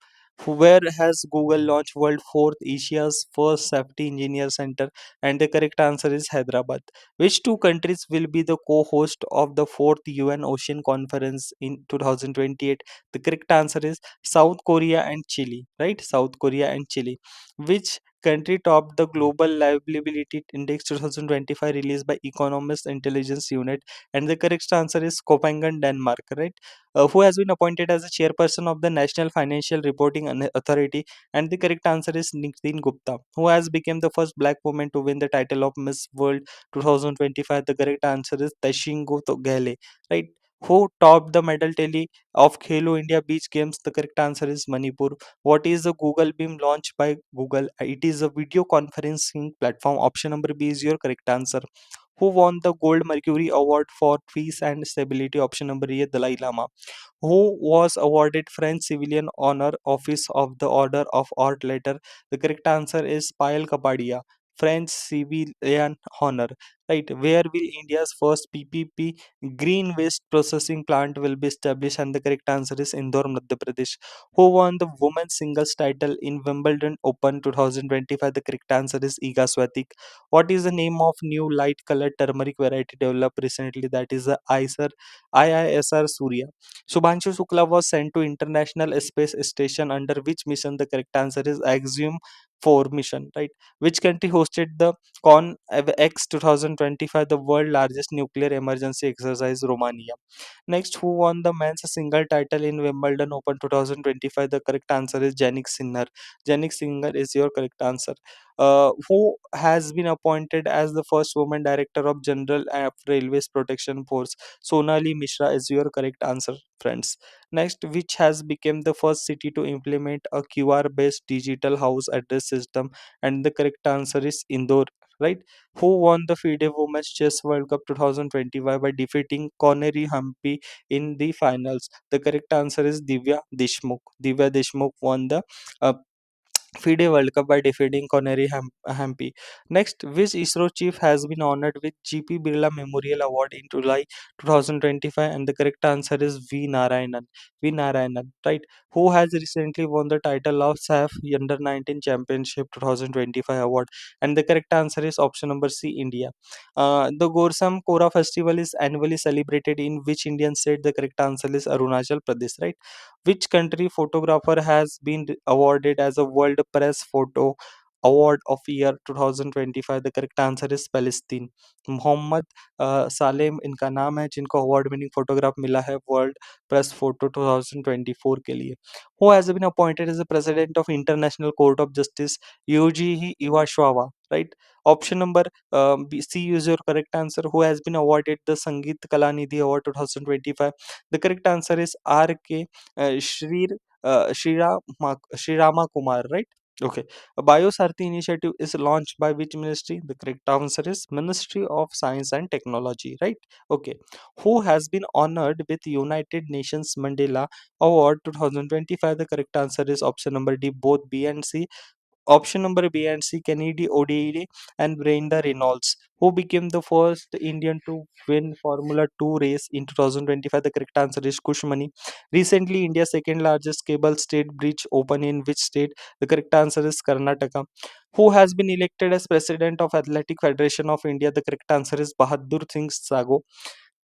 Where has Google launched world fourth Asia's first safety engineer center? And the correct answer is Hyderabad. Which two countries will be the co-host of the fourth UN Ocean Conference in 2028? The correct answer is South Korea and Chile, right? South Korea and Chile. Which country topped the Global Livability Index 2025 released by Economist Intelligence Unit? And the correct answer is Copenhagen, Denmark, right? Who has been appointed as the chairperson of the National Financial Reporting Authority? And the correct answer is Nitin Gupta, who has become the first black woman to win the title of Miss World 2025. The correct answer is Tashingo Gele, right? Who topped the medal tally of Khelo India Beach Games? The correct answer is Manipur. What is the Google Beam launched by Google? It is a video conferencing platform. Option number B is your correct answer. Who won the Gold Mercury Award for Peace and Stability? Option number A, Dalai Lama. Who was awarded French Civilian Honor Office of the Order of Art later? The correct answer is Payal Kapadia. French Civilian Honor. Right. Where will India's first PPP green waste processing plant will be established? And the correct answer is Indore, Madhya Pradesh. Who won the women's singles title in Wimbledon Open 2025? The correct answer is Iga Swiatek. What is the name of new light colored turmeric variety developed recently? That is the IISR Surya. Subhanshu Shukla was sent to International Space Station under which mission? The correct answer is Axiom 4 mission, right? Which country hosted the CONX 2025, the world largest nuclear emergency exercise? Romania. Next, who won the men's single title in Wimbledon Open 2025? The correct answer is Jannik Sinner. Jannik Sinner is your correct answer. Who has been appointed as the first woman director of General Railways Protection Force? Sonali Mishra is your correct answer, friends. Next, which has become the first city to implement a QR-based digital house address system? And the correct answer is Indore. Right? Who won the FIDE Women's Chess World Cup 2025 by defeating Connery Humpy in the finals? The correct answer is Divya Deshmukh. Divya Deshmukh won the uh, FIDE World Cup by defeating Connery Hampi. Next, which ISRO chief has been honored with GP Birla Memorial Award in July 2025? And the correct answer is V. Narayanan. V. Narayanan, right? Who has recently won the title of SAF Under 19 Championship 2025 award? And the correct answer is option number C, India. The Gorsam Kora festival is annually celebrated in which Indian state? The correct answer is Arunachal Pradesh, right? Which country photographer has been awarded as a World Press Photo Award of Year 2025? The correct answer is Palestine. Mohammed Salem इनका नाम है जिनको award winning photograph मिला है world press photo 2024 के लिए. Who has been appointed as the president of International Court of Justice? Yuji Iwashwa, right? Option number C is your correct answer. Who has been awarded the Sangeet Kalanidhi Award 2025? The correct answer is R.K. Shri Srirama Kumar, right? Okay. A Biosarthi initiative is launched by which ministry? The correct answer is Ministry of Science and Technology, right? Okay. Who has been honored with United Nations Mandela Award 2025? The correct answer is option number D, both B and C. Option number B and C, Kennedy Odeide and Brenda Reynolds, who became the first Indian to win Formula 2 race in 2025. The correct answer is Kushmani. Recently, India's second largest cable state bridge opened in which state? The correct answer is Karnataka. Who has been elected as president of Athletic Federation of India? The correct answer is Bahadur Singh Sago.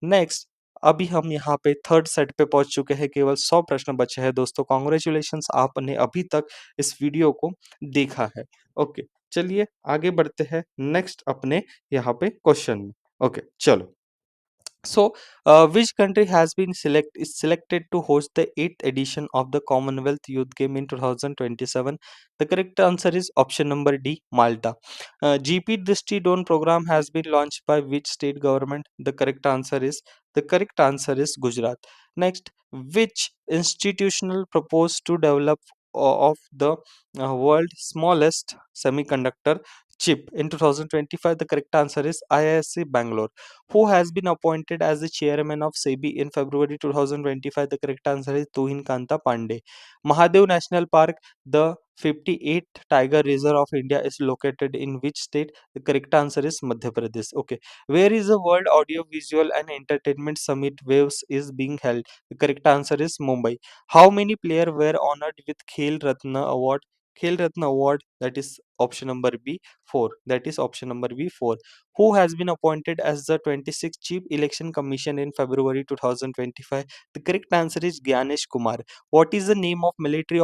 Next, अभी हम यहाँ पे third set पे पहुंच चुके हैं, केवल 100 प्रश्न बचे हैं दोस्तों. कॉन्ग्रेचुलेशंस, आपने अभी तक इस वीडियो को देखा है. ओके, चलिए आगे बढ़ते हैं नेक्स्ट अपने यहाँ पे क्वेश्चन में. ओके, चलो. So, which country has been is selected to host the 8th edition of the Commonwealth Youth Game in 2027? The correct answer is option number D, Malta. GP Drishti Don program has been launched by which state government? The correct answer is Gujarat. Next, which institutional proposed to develop of the world's smallest semiconductor chip in 2025? The correct answer is IISc Bangalore. Who has been appointed as the chairman of SEBI in February 2025? The correct answer is Tuhin Kanta Pandey. Mahadev National Park, the 58th Tiger Reserve of India, is located in which state? The correct answer is Madhya Pradesh. Okay. Where is the World Audio Visual and Entertainment Summit Waves is being held? The correct answer is Mumbai. How many players were honored with Khel Ratna Award? Khel Ratna Award, that is option number B 4. That is option number B 4. Who has been appointed as the 26th Chief Election Commission in February 2025? The correct answer is Gyanesh Kumar. What is the name of military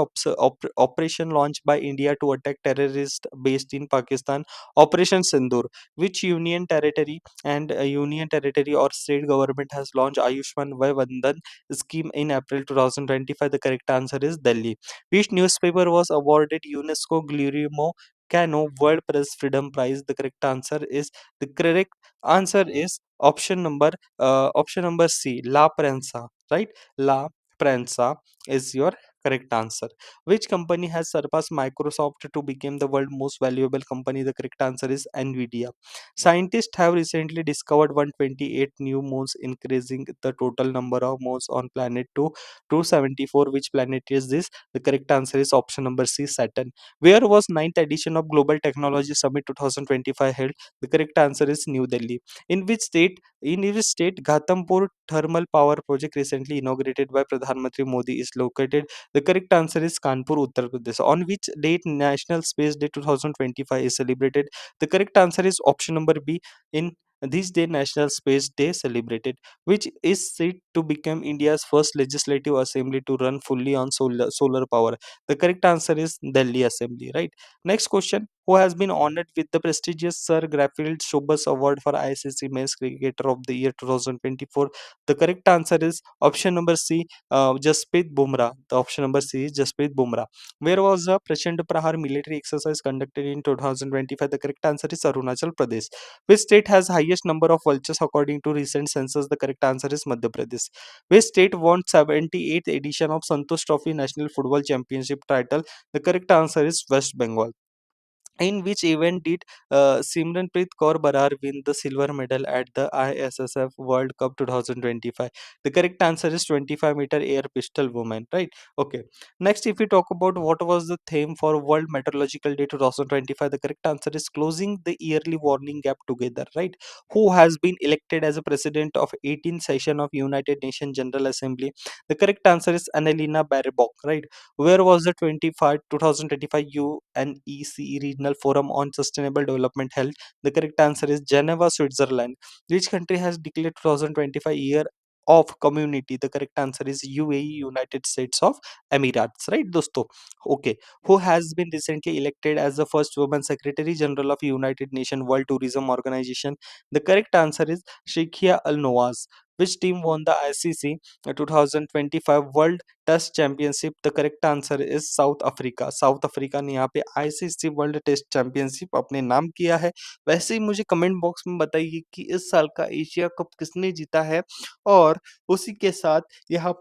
operation launched by India to attack terrorists based in Pakistan? Operation Sindoor. Which union territory or state government has launched Ayushman Vandan scheme in April 2025? The correct answer is Delhi. Which newspaper was awarded UNESCO Guillermo Cano World Press Freedom Prize? The correct answer is option number C, La Prensa. Right, La Prensa is your correct answer. Which company has surpassed Microsoft to become the world most valuable company? The correct answer is Nvidia. Scientists have recently discovered 128 new moons, increasing the total number of moons on planet to 274. Which planet is this? The correct answer is option number C, Saturn. Where was ninth edition of Global Technology Summit 2025 held? The correct answer is New Delhi. In which state Ghatampur thermal power project recently inaugurated by Pradhan Mantri Modi is located? The correct answer is Kanpur, Uttar Pradesh. On which date National Space Day 2025 is celebrated? The correct answer is option number B. In this day, National Space Day celebrated. Which is said to become India's first legislative assembly to run fully on solar power? The correct answer is Delhi Assembly. Right. Next question: who has been honored with the prestigious Sir Garfield Sobers Award for ICC Men's Cricketer of the Year 2024? The correct answer is option number C, Jasprit Bumrah. The option number C is Jasprit Bumrah. Where was the Prachand Prahar military exercise conducted in 2025? The correct answer is Arunachal Pradesh. Which state has highest number of vultures according to recent census? The correct answer is Madhya Pradesh. Which state won 78th edition of Santosh Trophy National Football Championship title? The correct answer is West Bengal. In which event did Simranpreet Kaur Barar win the silver medal at the ISSF World Cup 2025? The correct answer is 25-meter air pistol woman, right? Okay. Next, if we talk about what was the theme for World Meteorological Day 2025, the correct answer is closing the yearly warning gap together, right? Who has been elected as a president of 18th session of United Nations General Assembly? The correct answer is Annalena Baerbock, right? Where was the 2025 UNECE Regional Forum on Sustainable Development held? The correct answer is Geneva, Switzerland. Which country has declared 2025 year of community? The correct answer is UAE, United States of Emirates, right dosto? Okay. Who has been recently elected as the first woman secretary general of United Nations World Tourism Organization? The correct answer is Sheikhia Al Nawaz. Which team won the ICC 2025 World test championship? The correct answer is South Africa. South Africa ने यहाँ पे ICC world test championship अपने नाम किया है। वैसे ही मुझे comment box में बताइए कि इस साल का एशिया कप किसने जीता है, और उसी के साथ यहाँ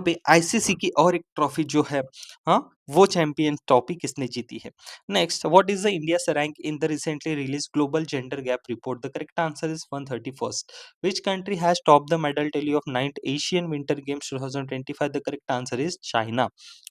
पे आईसीसी की और एक ट्रॉफी जो है, हाँ, वो चैंपियन ट्रॉफी किसने जीती है। Next, what is the India's rank in the recently release global gender gap report? The correct answer is 131st. Which country has top the medal tally of 9th Asian winter games 2025? The correct answer is China.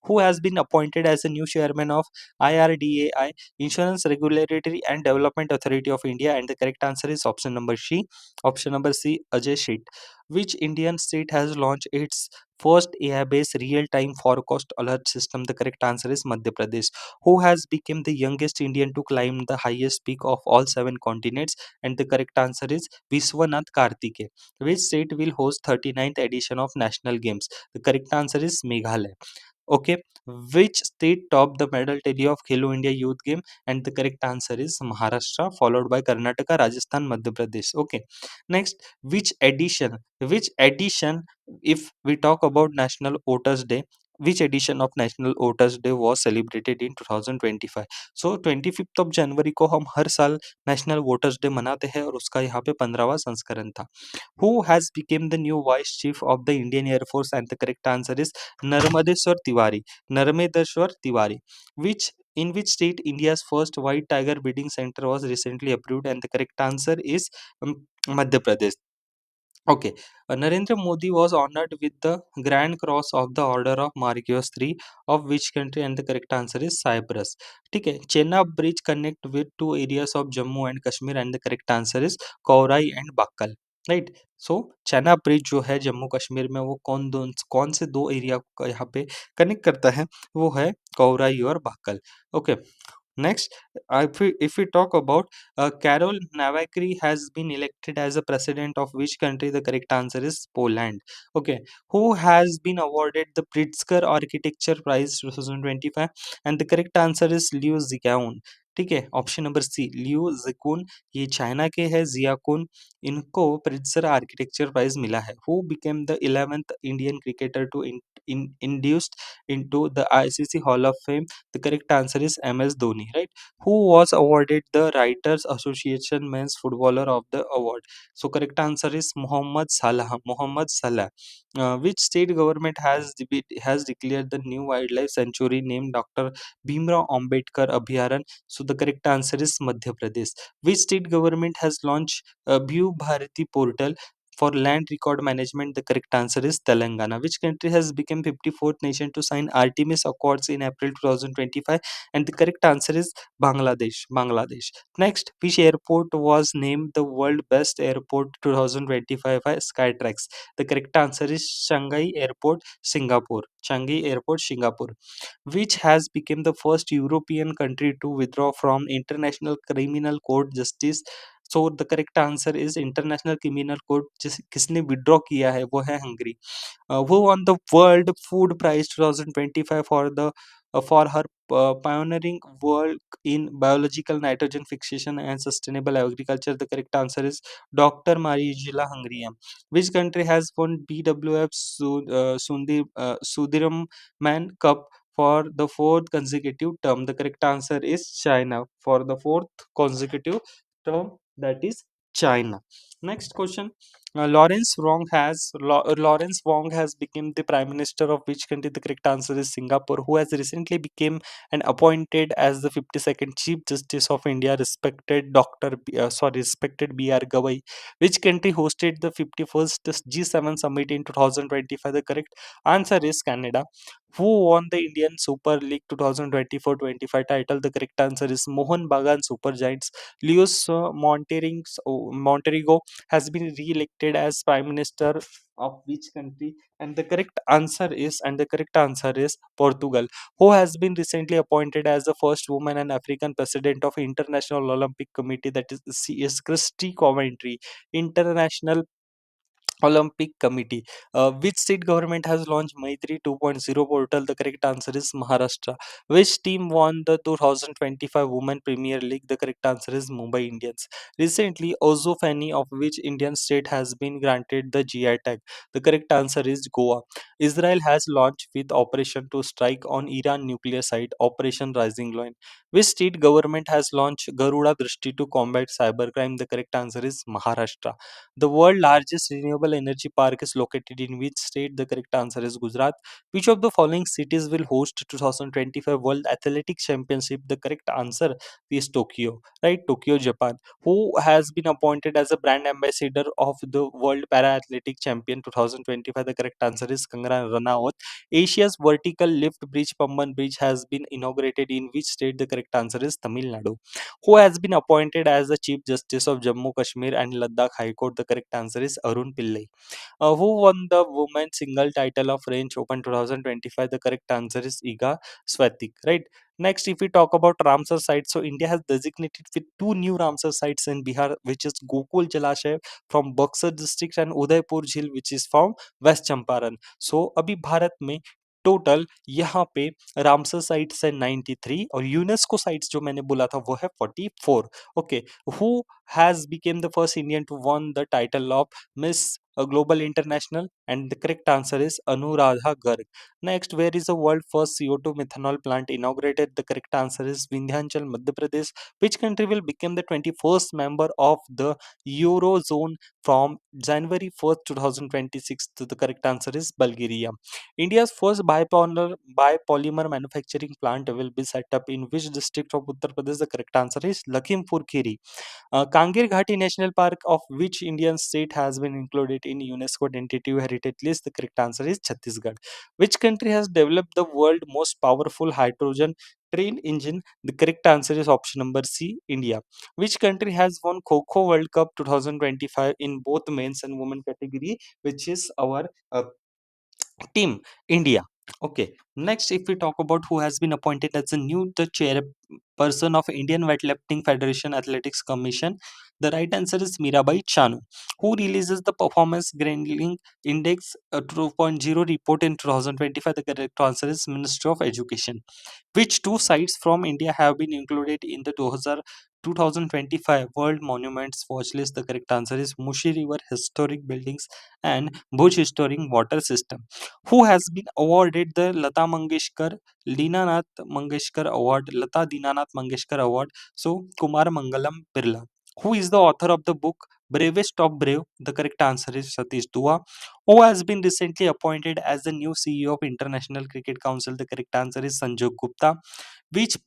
Who has been appointed as a new chairman of IRDAI, Insurance Regulatory and Development Authority of India? And the correct answer is option number C. Option number C, Ajay Sheth. Which Indian state has launched its first AI-based real-time forecast alert system? The correct answer is Madhya Pradesh. Who has become the youngest Indian to climb the highest peak of all seven continents? And the correct answer is Vishwanath Karthike. Which state will host 39th edition of National Games? The correct answer is Meghalaya. Okay, which state topped the medal tally of Khelo India Youth Game? And the correct answer is Maharashtra, followed by Karnataka, Rajasthan, Madhya Pradesh. Okay, next, which edition, if we talk about National Voters Day, which edition of National Voters Day was celebrated in 2025? So 25th of जनवरी को हम हर साल national voters day मनाते हैं, और उसका यहाँ पे 15वां संस्करण था. Who has become the new vice chief of the Indian Air Force? And the correct answer is Narmadeshwar Tiwari. Narmadeshwar Tiwari. In which state India's first white tiger breeding center was recently approved? And the correct answer is Madhya Pradesh. Okay, Narendra Modi was honored with the Grand Cross of the Order of Marquess III of which country? And the correct answer is Cyprus. ठीक है, Chenab Bridge connect with two areas of Jammu and Kashmir, and the correct answer is Kaurai and Bakkal. Right. So China bridge जो है जम्मू कश्मीर में वो कौन से दो area को यहाँ पे कनेक्ट करता है, वो है कौराई और buccal. Okay. Next, if we talk about Carol Navakri has been elected as a president of which country? The correct answer is Poland. Okay, who has been awarded the Pritzker Architecture Prize 2025? And the correct answer is Liu Zhiqiang. ठीक है, option number सी लियो जिकुन, ये China के हैं, जियाकुन, इनको Pritzker architecture prize मिला है। Who became the 11th Indian cricketer to induced into the ICC Hall of Fame? The correct answer is MS Dhoni, right? Who was awarded the Writers Association Men's Footballer of the Award? So correct answer is Mohammad Salah. Mohammad Salah. Which state government has declared the new wildlife sanctuary named Dr. Bhimrao Ambedkar Abhiyaran? So the correct answer is Madhya Pradesh. Which state government has launched a Bhu Bharati portal for land record management? The correct answer is Telangana. Which country has become 54th nation to sign Artemis Accords in April 2025? And the correct answer is Bangladesh. Bangladesh. Next, which airport was named the world best airport 2025 by Skytrax? The correct answer is Shanghai Airport, Singapore. Shanghai Airport, Singapore. Which has become the first European country to withdraw from International Criminal Court justice? So the correct answer is International Criminal Court जिस किसने withdraw किया है वो है Hungary. Who won the World Food Prize 2025 for her pioneering work in biological nitrogen fixation and sustainable agriculture? The correct answer is Dr. Mariangela Hungarian. Which country has won BWF Sudiram Man Cup for the fourth consecutive term? The correct answer is China. For the fourth consecutive term, that is China. Next question. Lawrence Wong has become the prime minister of which country? The correct answer is Singapore. Who has recently become and appointed as the 52nd Chief Justice of India, respected B.R. Gawai. Which country hosted the 51st G7 summit in 2025? The correct answer is Canada. Who won the Indian Super League 2024-25 title? The correct answer is Mohan Bagan Super Giants. Luis Monterigo has been re-elected as prime minister of which country? And the correct answer is Portugal. Who has been recently appointed as the first woman and African president of International Olympic Committee? That is Christy Coventry. International Olympic Committee. Which state government has launched Maitri 2.0 portal? The correct answer is Maharashtra. Which team won the 2025 Women Premier League? The correct answer is Mumbai Indians. Recently, Ozofani of which Indian state has been granted the GI tag? The correct answer is Goa. Israel has launched with operation to strike on Iran nuclear site, Operation Rising Lion. Which state government has launched Garuda Drishti to combat cybercrime? The correct answer is Maharashtra. The world largest renewable energy park is located in which state? The correct answer is Gujarat. Which of the following cities will host 2025 World Athletics Championship? The correct answer is Tokyo, right? Tokyo, Japan. Who has been appointed as a brand ambassador of the World Para Athletic Champion 2025? The correct answer is Kangana Ranaut. Asia's vertical lift bridge Pamban Bridge has been inaugurated in which state? The correct answer is Tamil Nadu. Who has been appointed as the Chief Justice of Jammu Kashmir and Ladakh High Court? The correct answer is Arun Pillai. Who won the women's single title of French Open 2025? The correct answer is Iga Swiatek, right? Next, if we talk about Ramsar sites, so India has designated with two new Ramsar sites in Bihar, which is Gokul Jalashay from Buxar district and Udaipur Jhil, which is from West Champaran. So अभी भारत में total यहाँ पे Ramsar sites है 93 और UNESCO sites जो मैंने बोला था वो है 44। Okay. Who has become the first Indian to won the title of Miss Global International? And the correct answer is Anuradha Garg. Next, where is the world first CO2 methanol plant inaugurated? The correct answer is Vindhyachal, Madhya Pradesh. Which country will become the 21st member of the Eurozone from January 1st, 2026? The correct answer is Bulgaria. India's first biopolymer manufacturing plant will be set up in which district of Uttar Pradesh? The correct answer is Lakhimpur Kheri. Kangir Ghati National Park of which Indian state has been included in UNESCO Tentative Heritage List? The correct answer is Chhattisgarh. Which country country has developed the world most powerful hydrogen train engine? The correct answer is option number C, India. Which country has won Kho World Cup 2025 in both men's and women category, which is our team India? Okay. Next, if we talk about who has been appointed as the chairperson of Indian Weightlifting Federation Athletics Commission, the right answer is Mirabai Chanu, who releases the Performance Grading Index 2.0 report in 2025. The correct answer is Ministry of Education. Which two sites from India have been included in the 2025 World Monuments Watch List? The correct answer is Mushi River Historic Buildings and Bhuj Historic Water System. Who has been awarded the Dinanath Mangeshkar Award, Lata Dinanath Mangeshkar Award? So, Kumar Mangalam Birla. Who is the author of the book Bravest of Brave? The correct answer is Satish Dua. Who has been recently appointed as the new CEO of International Cricket Council? The correct answer is Sanjog Gupta. Which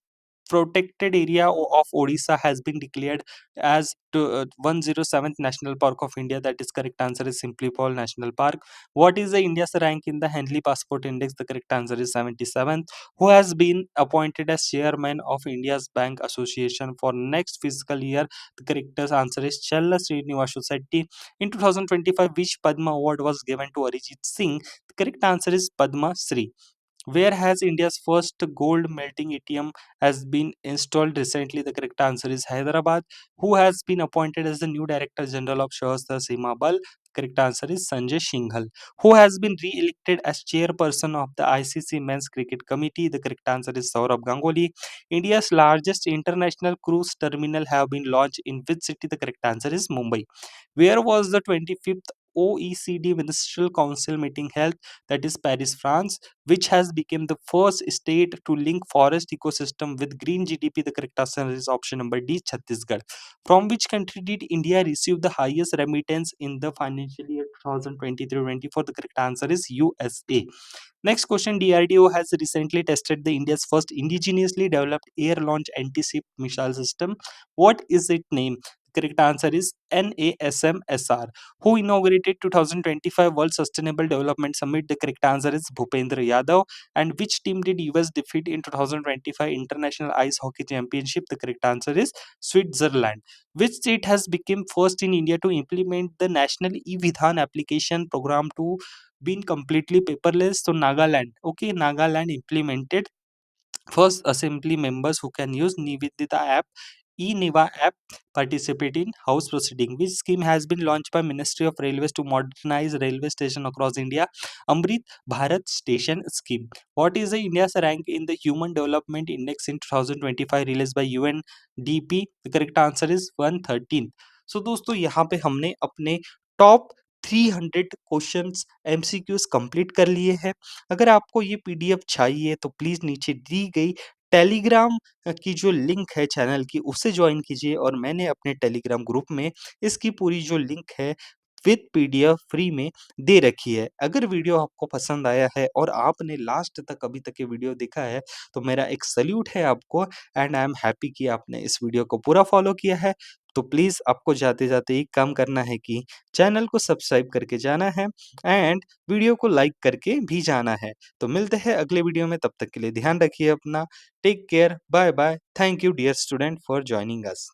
protected area of Odisha has been declared as 107th National Park of India? That is correct answer is Simply Paul National Park. What is the India's rank in the Henley Passport Index? The correct answer is 77th. Who has been appointed as chairman of India's Bank Association for next fiscal year? The correct answer is Challa Srinivas Shetty. In 2025, which Padma Award was given to Arijit Singh? The correct answer is Padma Shri. Where has India's first gold melting ATM has been installed recently? The correct answer is Hyderabad. Who has been appointed as the new Director General of Shastra Seema Bal? Correct answer is Sanjay Singhal. Who has been re-elected as chairperson of the ICC Men's Cricket Committee? The correct answer is Saurabh Ganguly. India's largest international cruise terminal have been launched in which city? The correct answer is Mumbai. Where was the 25th OECD Ministerial Council meeting held? That is Paris, France. Which has become the first state to link forest ecosystem with green GDP? The correct answer is option number D, Chhattisgarh. From which country did India receive the highest remittance in the financial year 2023-24? The correct answer is USA. Next question, DRDO has recently tested the India's first indigenously developed air-launched anti-ship missile system. What is its name? Correct answer is NASM-SR. Who inaugurated 2025 World Sustainable Development Summit? The correct answer is Bhupendra Yadav. And which team did US defeat in 2025 International Ice Hockey Championship? The correct answer is Switzerland. Which state has become first in India to implement the National E-Vidhan application program to been completely paperless? So Nagaland. Okay, Nagaland implemented first assembly members who can use Nivedita app, e-Niva app, participate in house proceeding. Which scheme has been launched by Ministry of Railways to modernize railway station across India? Amrit Bharat Station Scheme. What is the India's rank in the Human Development Index in 2025 released by UNDP? The correct answer is 113. So दोस्तों यहाँ पे हमने अपने top 300 questions MCQs complete कर लिए हैं। अगर आपको ये पीडीएफ चाहिए तो प्लीज़ नीचे दी गई टेलीग्राम की जो लिंक है चैनल की उसे ज्वाइन कीजिए और मैंने अपने टेलीग्राम ग्रुप में इसकी पूरी जो लिंक है विद पीडीएफ फ्री में दे रखी है। अगर वीडियो आपको पसंद आया है और आपने लास्ट तक अभी तक ये वीडियो देखा है तो मेरा एक सल्यूट है आपको एंड आई एम हैप्पी कि आपने इस वीडियो को पूरा फॉलो किया है। तो प्लीज़ आपको जाते-जाते एक काम करना है कि चैनल को सब्सक्राइब करके जाना है एंड वीडियो को लाइक करके भी जाना है। तो मिलते हैं अगले वीडियो में, तब तक के लिए ध्यान रखिए अपना। Take care, bye bye. Thank you dear student for joining us.